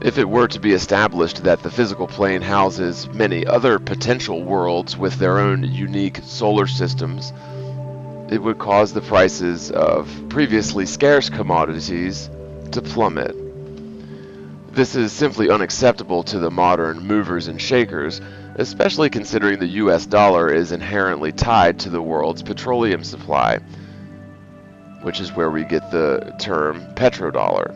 If it were to be established that the physical plane houses many other potential worlds with their own unique solar systems, it would cause the prices of previously scarce commodities to plummet. This is simply unacceptable to the modern movers and shakers, especially considering the US dollar is inherently tied to the world's petroleum supply, which is where we get the term petrodollar.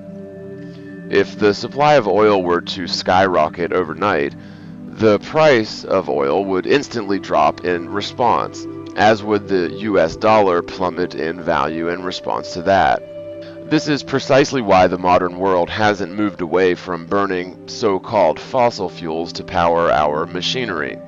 If the supply of oil were to skyrocket overnight, the price of oil would instantly drop in response, as would the US dollar plummet in value in response to that. This is precisely why the modern world hasn't moved away from burning so-called fossil fuels to power our machinery.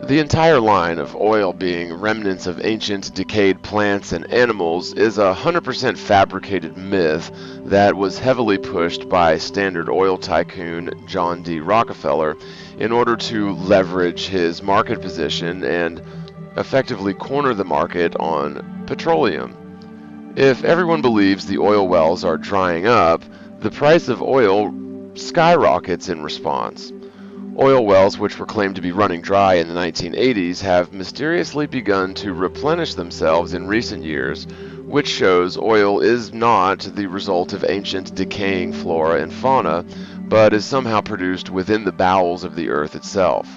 The entire line of oil being remnants of ancient decayed plants and animals is a 100% fabricated myth that was heavily pushed by Standard Oil tycoon John D. Rockefeller in order to leverage his market position and effectively corner the market on petroleum. If everyone believes the oil wells are drying up, the price of oil skyrockets in response. Oil wells, which were claimed to be running dry in the 1980s, have mysteriously begun to replenish themselves in recent years, which shows oil is not the result of ancient decaying flora and fauna, but is somehow produced within the bowels of the earth itself.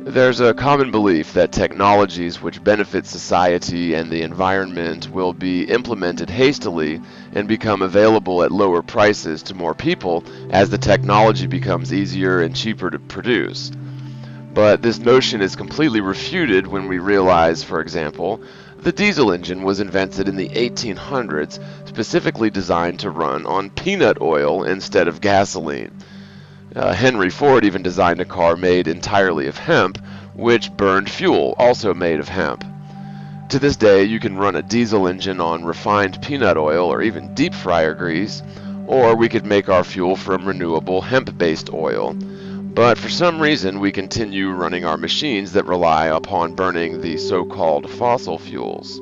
There's a common belief that technologies which benefit society and the environment will be implemented hastily and become available at lower prices to more people as the technology becomes easier and cheaper to produce. But this notion is completely refuted when we realize, for example, the diesel engine was invented in the 1800s, specifically designed to run on peanut oil instead of gasoline. Henry Ford even designed a car made entirely of hemp, which burned fuel, also made of hemp. To this day, you can run a diesel engine on refined peanut oil or even deep fryer grease, or we could make our fuel from renewable hemp-based oil. But for some reason, we continue running our machines that rely upon burning the so-called fossil fuels.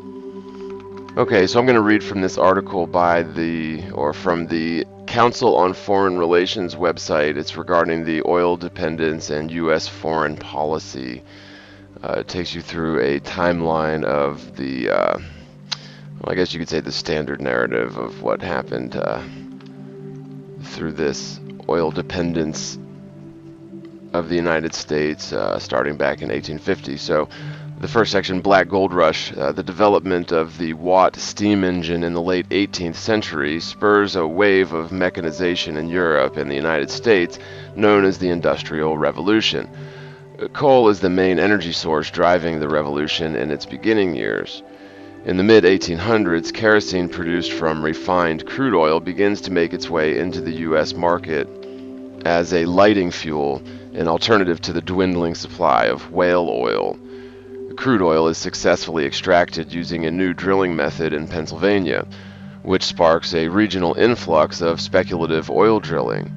Okay, so I'm going to read from this article from the Council on Foreign Relations website. It's regarding the oil dependence and U.S. foreign policy. It takes you through a timeline of the, I guess you could say the standard narrative of what happened through this oil dependence of the United States starting back in 1850. So the first section, Black Gold Rush, the development of the Watt steam engine in the late 18th century spurs a wave of mechanization in Europe and the United States known as the Industrial Revolution. Coal is the main energy source driving the revolution in its beginning years. In the mid-1800s, kerosene produced from refined crude oil begins to make its way into the U.S. market as a lighting fuel, an alternative to the dwindling supply of whale oil. Crude oil is successfully extracted using a new drilling method in Pennsylvania, which sparks a regional influx of speculative oil drilling.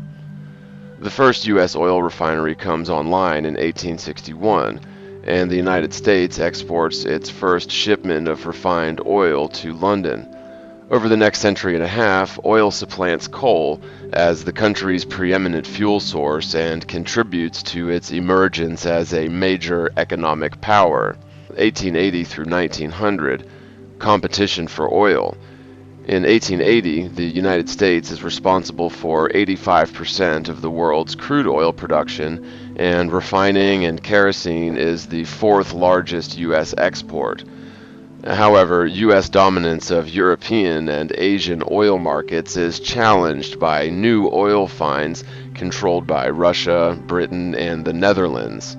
The first U.S. oil refinery comes online in 1861, and the United States exports its first shipment of refined oil to London. Over the next century and a half, oil supplants coal as the country's preeminent fuel source and contributes to its emergence as a major economic power. 1880 through 1900, competition for oil. In 1880, the United States is responsible for 85% of the world's crude oil production, and refining and kerosene is the fourth largest U.S. export. However, U.S. dominance of European and Asian oil markets is challenged by new oil finds controlled by Russia, Britain, and the Netherlands.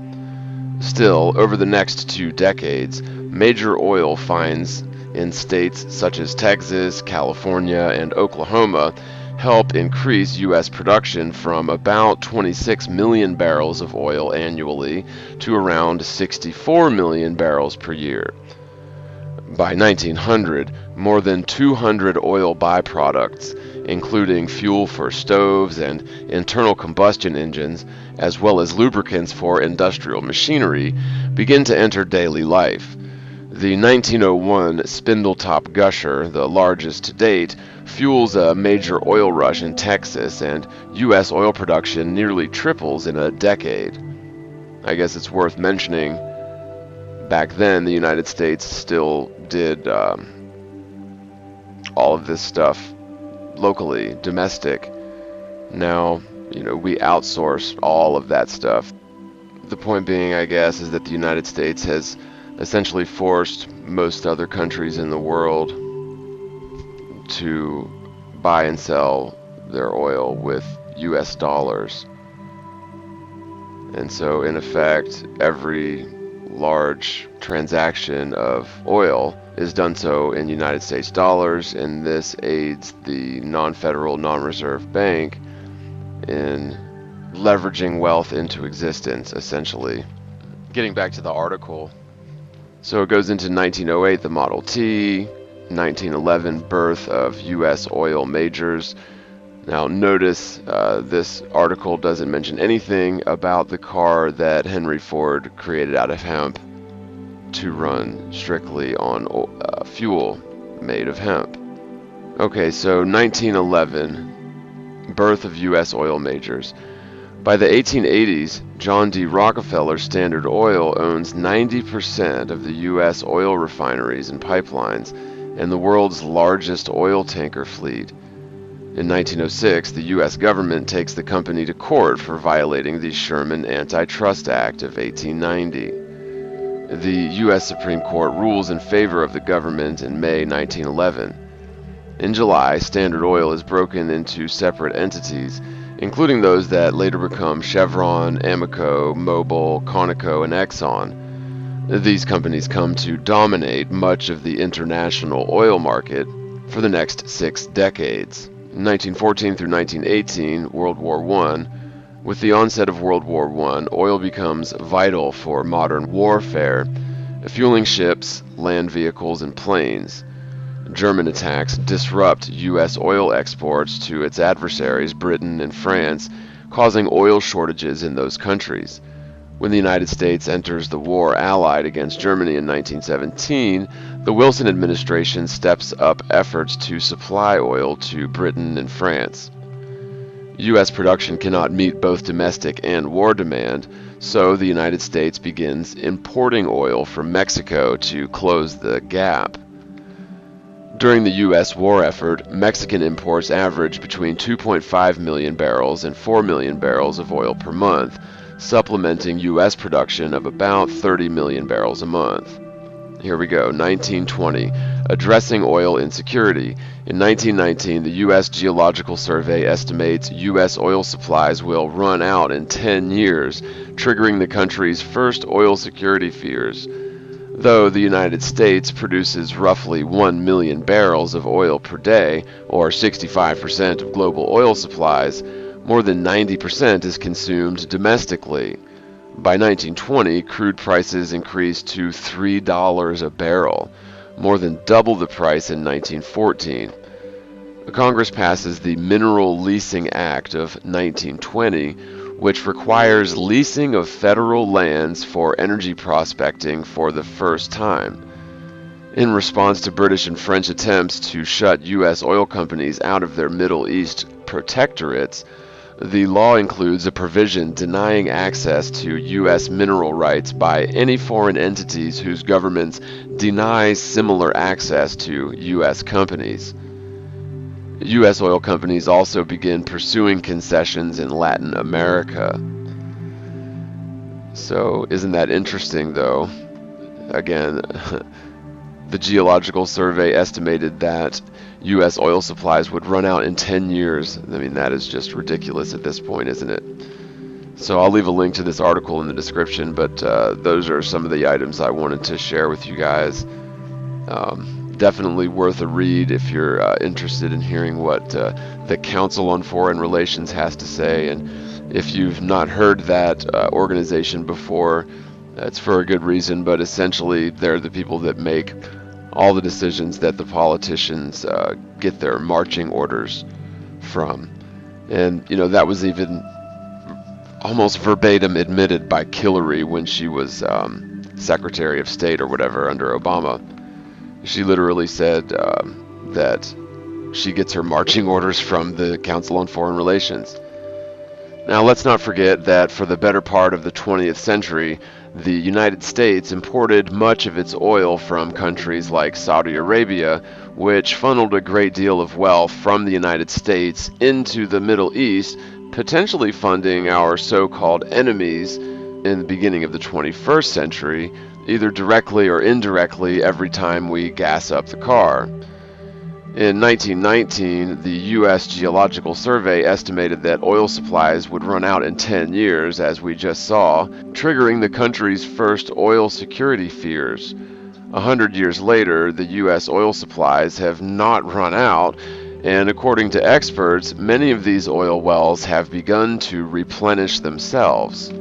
Still, over the next 2 decades, major oil finds in states such as Texas, California, and Oklahoma help increase U.S. production from about 26 million barrels of oil annually to around 64 million barrels per year. By 1900, more than 200 oil byproducts, including fuel for stoves and internal combustion engines, as well as lubricants for industrial machinery, begin to enter daily life. The 1901 Spindletop Gusher, the largest to date, fuels a major oil rush in Texas, and U.S. oil production nearly triples in a decade. I guess it's worth mentioning, back then the United States still did all of this stuff locally, domestic. Now, we outsource all of that stuff. The point being, I guess, is that the United States has essentially forced most other countries in the world to buy and sell their oil with US dollars. And so, in effect, every large transaction of oil is done so in United States dollars, and this aids the non-federal, non-reserve bank in leveraging wealth into existence, essentially. Getting back to the article, so it goes into 1908, the Model T, 1911, birth of U.S. oil majors. Now notice this article doesn't mention anything about the car that Henry Ford created out of hemp to run strictly on fuel made of hemp. Okay, so 1911, birth of U.S. oil majors. By the 1880s, John D. Rockefeller Standard Oil owns 90% of the U.S. oil refineries and pipelines and the world's largest oil tanker fleet. In 1906, the U.S. government takes the company to court for violating the Sherman Antitrust Act of 1890. The U.S. Supreme Court rules in favor of the government in May 1911. In July, Standard Oil is broken into separate entities, including those that later become Chevron, Amoco, Mobil, Conoco, and Exxon. These companies come to dominate much of the international oil market for the next 6 decades. 1914 through 1918, World War I. With the onset of World War I, oil becomes vital for modern warfare, fueling ships, land vehicles, and planes. German attacks disrupt U.S. oil exports to its adversaries, Britain and France, causing oil shortages in those countries. When the United States enters the war allied against Germany in 1917, the Wilson administration steps up efforts to supply oil to Britain and France. U.S. production cannot meet both domestic and war demand, so the United States begins importing oil from Mexico to close the gap. During the U.S. war effort, Mexican imports averaged between 2.5 million barrels and 4 million barrels of oil per month, supplementing U.S. production of about 30 million barrels a month. Here we go, 1920, addressing oil insecurity. In 1919, the U.S. Geological Survey estimates U.S. oil supplies will run out in 10 years, triggering the country's first oil security fears. Though the United States produces roughly 1 million barrels of oil per day, or 65% of global oil supplies, more than 90% is consumed domestically. By 1920, crude prices increased to $3 a barrel, more than double the price in 1914. Congress passes the Mineral Leasing Act of 1920, which requires leasing of federal lands for energy prospecting for the first time. In response to British and French attempts to shut U.S. oil companies out of their Middle East protectorates, the law includes a provision denying access to U.S. mineral rights by any foreign entities whose governments deny similar access to U.S. companies. U.S. oil companies also begin pursuing concessions in Latin America. So, isn't that interesting, though? Again, the Geological Survey estimated that U.S. oil supplies would run out in 10 years. I mean, that is just ridiculous at this point, isn't it? So I'll leave a link to this article in the description, but those are some of the items I wanted to share with you guys. Definitely worth a read if you're interested in hearing what the Council on Foreign Relations has to say. And if you've not heard that organization before, it's for a good reason, but essentially they're the people that make all the decisions that the politicians get their marching orders from. And, that was even almost verbatim admitted by Hillary when she was Secretary of State or whatever under Obama. She literally said that she gets her marching orders from the Council on Foreign Relations. Now, let's not forget that for the better part of the 20th century, the United States imported much of its oil from countries like Saudi Arabia, which funneled a great deal of wealth from the United States into the Middle East, potentially funding our so-called enemies in the beginning of the 21st century, either directly or indirectly every time we gas up the car. In 1919, the U.S. Geological Survey estimated that oil supplies would run out in 10 years, as we just saw, triggering the country's first oil security fears. 100 years later, the U.S. oil supplies have not run out, and according to experts, many of these oil wells have begun to replenish themselves.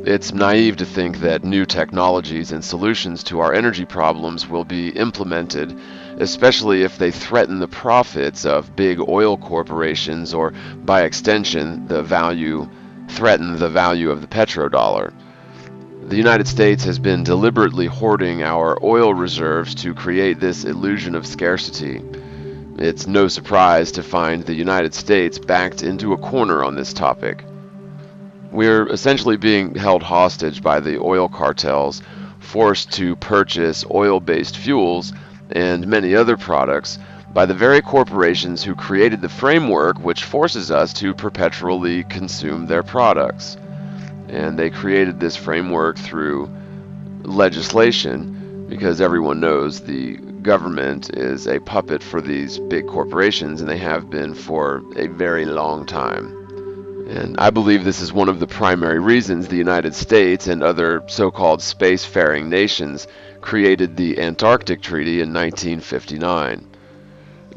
It's naive to think that new technologies and solutions to our energy problems will be implemented, especially if they threaten the profits of big oil corporations or, by extension, threaten the value of the petrodollar. The United States has been deliberately hoarding our oil reserves to create this illusion of scarcity. It's no surprise to find the United States backed into a corner on this topic. We're essentially being held hostage by the oil cartels, forced to purchase oil-based fuels and many other products by the very corporations who created the framework which forces us to perpetually consume their products. And they created this framework through legislation because everyone knows the government is a puppet for these big corporations, and they have been for a very long time. And I believe this is one of the primary reasons the United States and other so-called spacefaring nations created the Antarctic Treaty in 1959.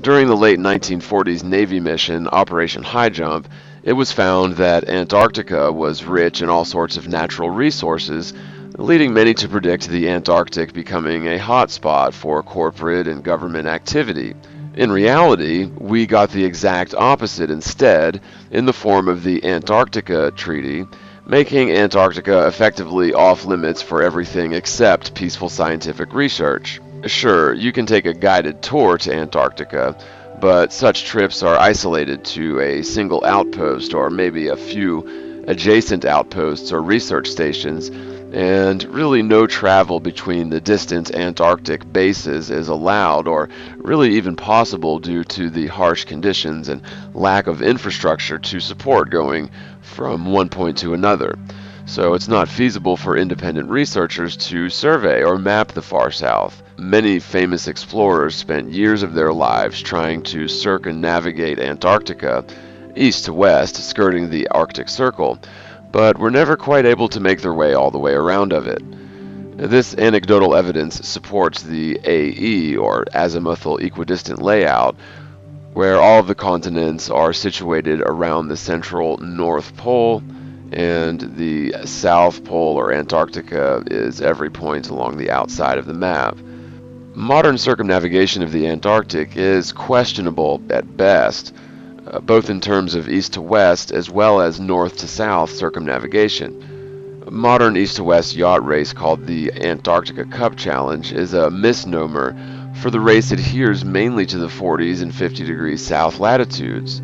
During the late 1940s Navy mission, Operation High Jump, it was found that Antarctica was rich in all sorts of natural resources, leading many to predict the Antarctic becoming a hotspot for corporate and government activity. In reality, we got the exact opposite instead, in the form of the Antarctica Treaty, making Antarctica effectively off-limits for everything except peaceful scientific research. Sure, you can take a guided tour to Antarctica, but such trips are isolated to a single outpost or maybe a few adjacent outposts or research stations, and really no travel between the distant Antarctic bases is allowed or really even possible due to the harsh conditions and lack of infrastructure to support going from one point to another. So it's not feasible for independent researchers to survey or map the far south. Many famous explorers spent years of their lives trying to circumnavigate Antarctica, east to west, skirting the Arctic Circle, but were never quite able to make their way all the way around of it. This anecdotal evidence supports the AE, or azimuthal equidistant layout, where all of the continents are situated around the central North Pole, and the South Pole, or Antarctica, is every point along the outside of the map. Modern circumnavigation of the Antarctic is questionable at best, both in terms of east to west as well as north to south circumnavigation. A modern east to west yacht race called the Antarctica Cup Challenge is a misnomer, for the race adheres mainly to the 40s and 50 degrees south latitudes,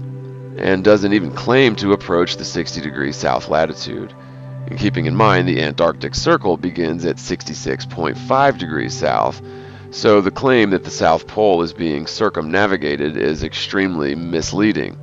and doesn't even claim to approach the 60 degrees south latitude. And keeping in mind the Antarctic Circle begins at 66.5 degrees south, so the claim that the South Pole is being circumnavigated is extremely misleading.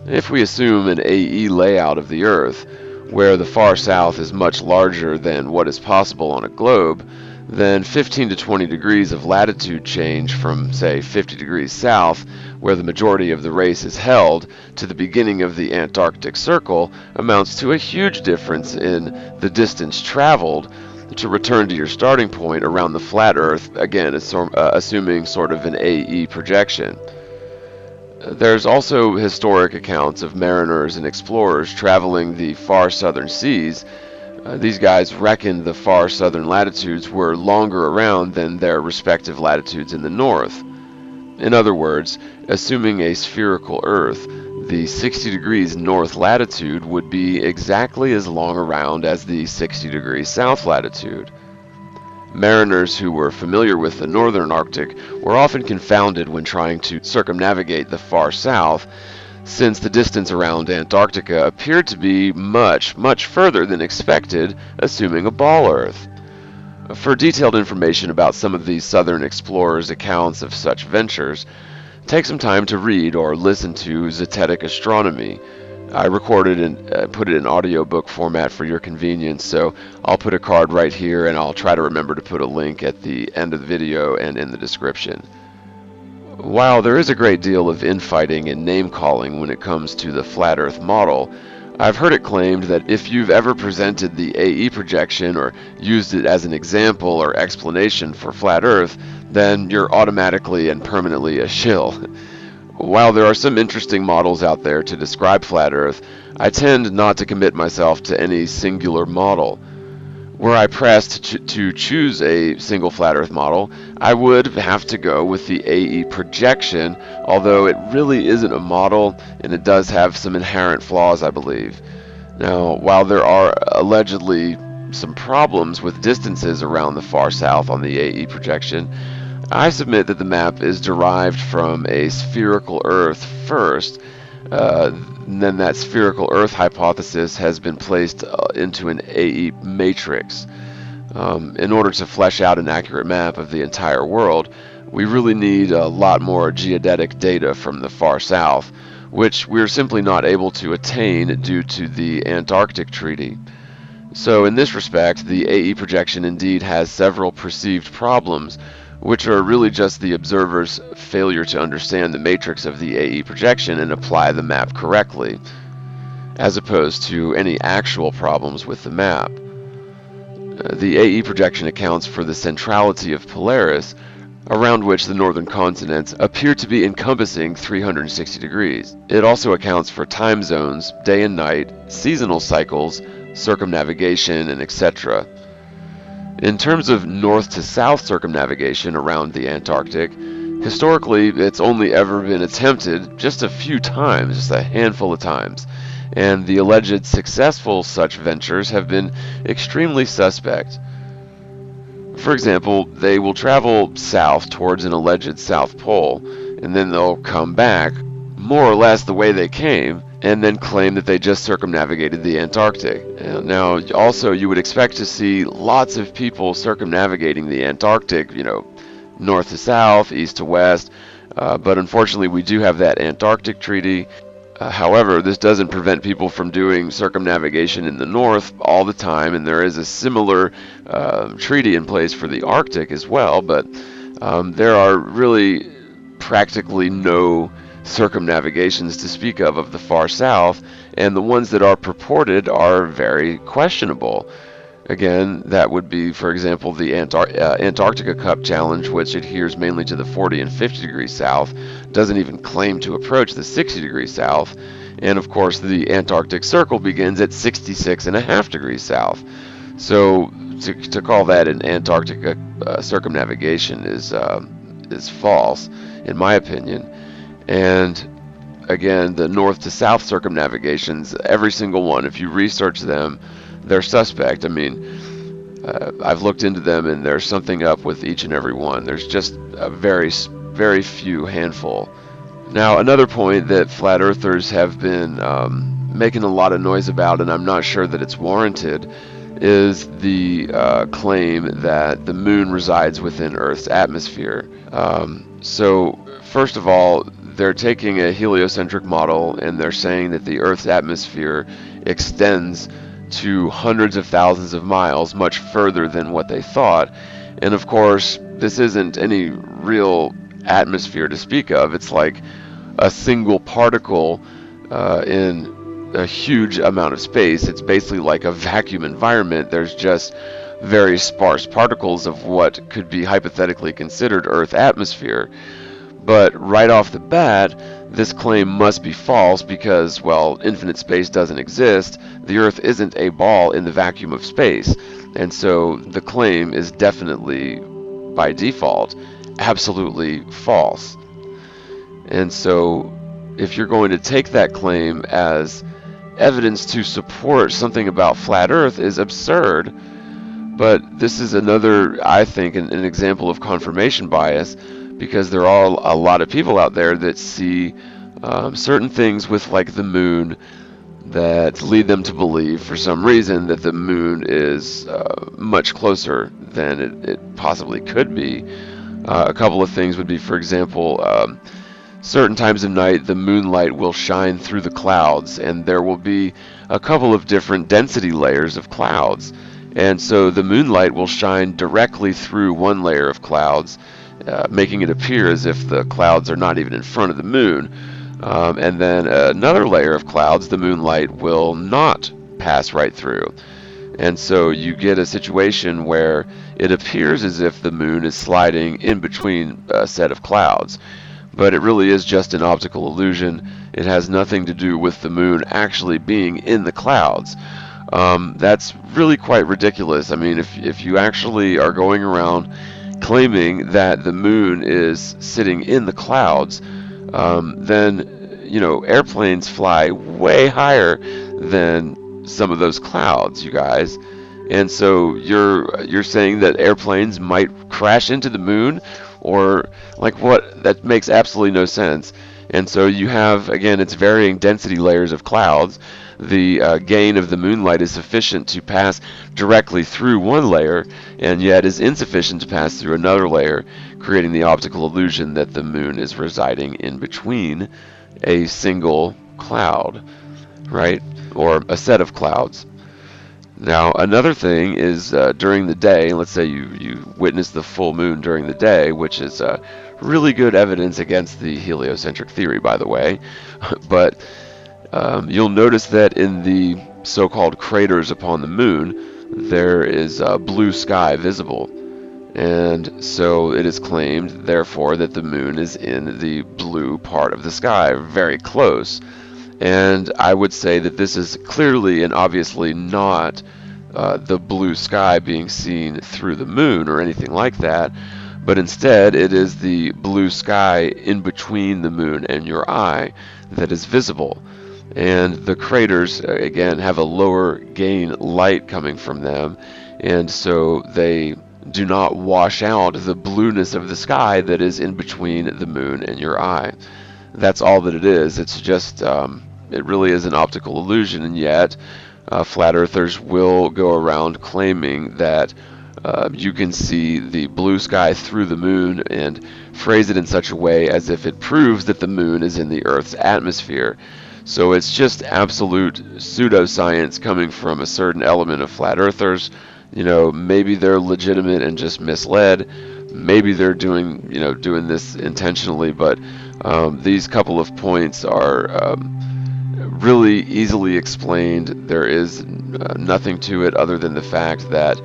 If we assume an AE layout of the Earth, where the far south is much larger than what is possible on a globe, then 15 to 20 degrees of latitude change from, say, 50 degrees south, where the majority of the race is held, to the beginning of the Antarctic Circle amounts to a huge difference in the distance traveled to return to your starting point around the flat Earth, again, assuming sort of an AE projection. There's also historic accounts of mariners and explorers traveling the far southern seas. These guys reckoned the far southern latitudes were longer around than their respective latitudes in the north. In other words, assuming a spherical Earth, the 60 degrees north latitude would be exactly as long around as the 60 degrees south latitude. Mariners who were familiar with the northern Arctic were often confounded when trying to circumnavigate the far south, since the distance around Antarctica appeared to be much, much further than expected, assuming a ball Earth. For detailed information about some of these southern explorers' accounts of such ventures, take some time to read or listen to Zetetic Astronomy. I recorded and put it in audiobook format for your convenience, so I'll put a card right here, and I'll try to remember to put a link at the end of the video and in the description. While there is a great deal of infighting and name-calling when it comes to the flat Earth model, I've heard it claimed that if you've ever presented the AE projection or used it as an example or explanation for flat Earth, then you're automatically and permanently a shill. While there are some interesting models out there to describe flat Earth, I tend not to commit myself to any singular model. Were I pressed to choose a single flat Earth model, I would have to go with the AE projection, although it really isn't a model and it does have some inherent flaws, I believe. Now, while there are allegedly some problems with distances around the far south on the AE projection, I submit that the map is derived from a spherical Earth first, and then that spherical Earth hypothesis has been placed into an AE matrix. In order to flesh out an accurate map of the entire world, we really need a lot more geodetic data from the far south, which we're simply not able to attain due to the Antarctic Treaty. So in this respect, the AE projection indeed has several perceived problems, which are really just the observer's failure to understand the matrix of the AE projection and apply the map correctly, as opposed to any actual problems with the map. The AE projection accounts for the centrality of Polaris, around which the northern continents appear to be encompassing 360 degrees. It also accounts for time zones, day and night, seasonal cycles, circumnavigation, and etc. In terms of north to south circumnavigation around the Antarctic, historically it's only ever been attempted just a few times, just a handful of times, and the alleged successful such ventures have been extremely suspect. For example, they will travel south towards an alleged South Pole, and then they'll come back more or less the way they came, and then claim that they just circumnavigated the Antarctic. Now, also, you would expect to see lots of people circumnavigating the Antarctic, north to south, east to west, but unfortunately we do have that Antarctic Treaty. However, this doesn't prevent people from doing circumnavigation in the north all the time, and there is a similar treaty in place for the Arctic as well, but there are really practically no circumnavigations to speak of the far south, and the ones that are purported are very questionable. Again, that would be, for example, the Antarctica Cup Challenge, which adheres mainly to the 40 and 50 degrees south, doesn't even claim to approach the 60 degrees south, and of course the Antarctic Circle begins at 66.5 degrees south. So to call that an Antarctica circumnavigation is false, in my opinion. And again, the north to south circumnavigations, every single one, if you research them, they're suspect. I mean, I've looked into them, and there's something up with each and every one. There's just a very, very few handful. Now, another point that flat earthers have been making a lot of noise about, and I'm not sure that it's warranted, is the claim that the moon resides within Earth's atmosphere. So, first of all, they're taking a heliocentric model, and they're saying that the Earth's atmosphere extends to hundreds of thousands of miles, much further than what they thought. And of course, this isn't any real atmosphere to speak of. It's like a single particle in a huge amount of space. It's basically like a vacuum environment. There's just very sparse particles of what could be hypothetically considered Earth atmosphere. But right off the bat, this claim must be false because, well, infinite space doesn't exist. The Earth isn't a ball in the vacuum of space. And so the claim is definitely, by default, absolutely false. And so if you're going to take that claim as evidence to support something about flat Earth is absurd, But this is another, I think, an example of confirmation bias, because there are a lot of people out there that see certain things with like the moon that lead them to believe for some reason that the moon is much closer than it possibly could be. A couple of things would be, for example, certain times of night the moonlight will shine through the clouds, and there will be a couple of different density layers of clouds. And so the moonlight will shine directly through one layer of clouds, making it appear as if the clouds are not even in front of the moon. And then another layer of clouds, the moonlight will not pass right through. And so you get a situation where it appears as if the moon is sliding in between a set of clouds. But it really is just an optical illusion. It has nothing to do with the moon actually being in the clouds. That's really quite ridiculous. I mean, if you actually are going around claiming that the moon is sitting in the clouds, then, you know, airplanes fly way higher than some of those clouds, you guys. And so you're saying that airplanes might crash into the moon, or like what? That makes absolutely no sense. And so you have, again, it's varying density layers of clouds. The gain of the moonlight is sufficient to pass directly through one layer, and yet is insufficient to pass through another layer, creating the optical illusion that the moon is residing in between a single cloud, right? Or a set of clouds. Now, another thing is during the day, let's say you witness the full moon during the day, which is really good evidence against the heliocentric theory, by the way. But you'll notice that in the so-called craters upon the moon, there is blue sky visible. And so it is claimed, therefore, that the moon is in the blue part of the sky, very close. And I would say that this is clearly and obviously not the blue sky being seen through the moon or anything like that, but instead it is the blue sky in between the moon and your eye that is visible. And the craters, again, have a lower gain light coming from them, and so they do not wash out the blueness of the sky that is in between the moon and your eye. That's all that it is. It's just, it really is an optical illusion, and yet flat earthers will go around claiming that you can see the blue sky through the moon and phrase it in such a way as if it proves that the moon is in the Earth's atmosphere. So it's just absolute pseudoscience coming from a certain element of flat earthers. You know, maybe they're legitimate and just misled. Maybe they're doing this intentionally, but these couple of points are really easily explained. There is nothing to it other than the fact that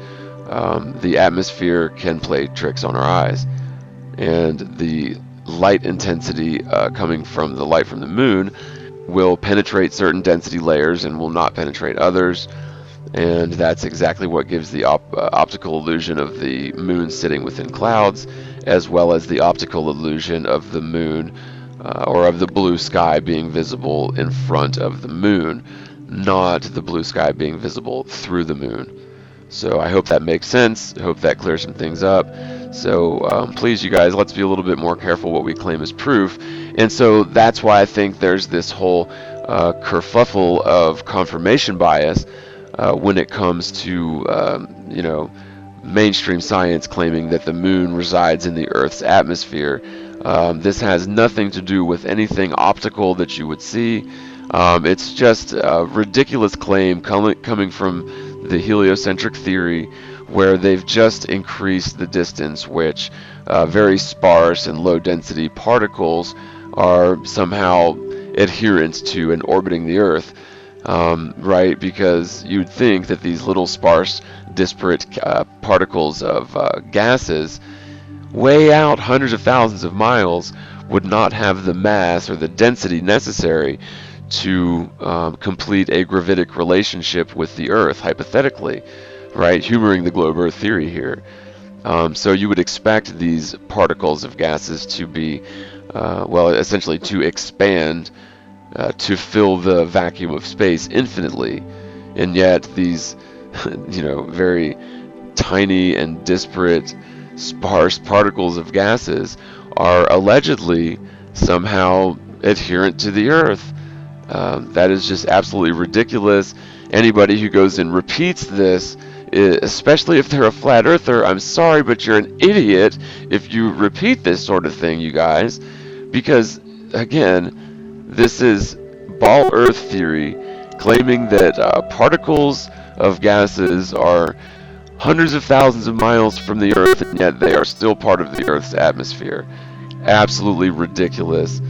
the atmosphere can play tricks on our eyes, and the light intensity coming from the light from the moon will penetrate certain density layers and will not penetrate others. And that's exactly what gives the optical illusion of the moon sitting within clouds, as well as the optical illusion of the moon or of the blue sky being visible in front of the moon, not the blue sky being visible through the moon. So I hope that makes sense. I hope that clears some things up. So please, you guys, let's be a little bit more careful what we claim as proof. And so that's why I think there's this whole kerfuffle of confirmation bias when it comes to mainstream science claiming that the moon resides in the Earth's atmosphere. This has nothing to do with anything optical that you would see. It's just a ridiculous claim coming from the heliocentric theory, where they've just increased the distance which very sparse and low density particles are somehow adherent to and orbiting the Earth. Right, because you'd think that these little sparse, disparate particles of gases way out hundreds of thousands of miles would not have the mass or the density necessary to complete a gravitic relationship with the Earth, hypothetically, right? Humoring the globe Earth theory here. So you would expect these particles of gases to be, essentially to expand to fill the vacuum of space infinitely, and yet these, very tiny and disparate, sparse particles of gases are allegedly somehow adherent to the Earth. That is just absolutely ridiculous. Anybody who goes and repeats this, especially if they're a flat earther, I'm sorry, but you're an idiot if you repeat this sort of thing, you guys. Because, again, this is ball earth theory claiming that particles of gases are hundreds of thousands of miles from the Earth, and yet they are still part of the Earth's atmosphere. Absolutely ridiculous.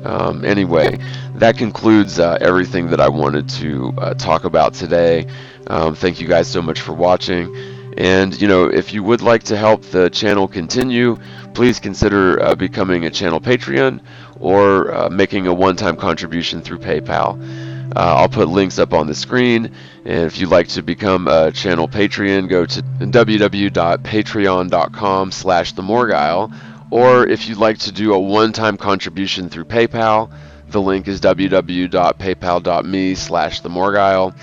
Anyway, that concludes everything that I wanted to talk about today. Thank you guys so much for watching. And, if you would like to help the channel continue, please consider becoming a channel Patreon or making a one-time contribution through PayPal. I'll put links up on the screen, and if you'd like to become a channel Patreon, go to www.patreon.com/themorguile, or if you'd like to do a one-time contribution through PayPal, the link is www.paypal.me/themorguile.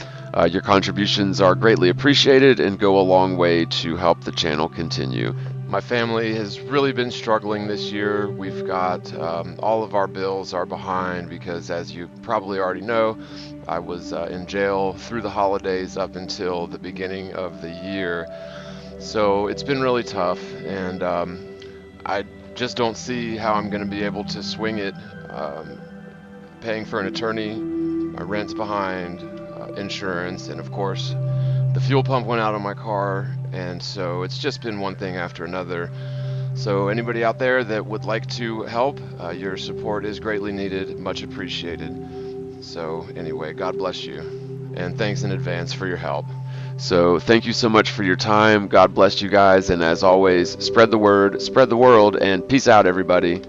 Your contributions are greatly appreciated and go a long way to help the channel continue. My family has really been struggling this year. We've got all of our bills are behind because, as you probably already know, I was in jail through the holidays up until the beginning of the year. So it's been really tough, and I just don't see how I'm going to be able to swing it. Paying for an attorney, my rent's behind, insurance, and of course the fuel pump went out on my car, and so it's just been one thing after another. So anybody out there that would like to help, your support is greatly needed, much appreciated. So anyway, God bless you, and thanks in advance for your help. So thank you so much for your time. God bless you guys, and as always, spread the word, spread the world, and peace out, everybody.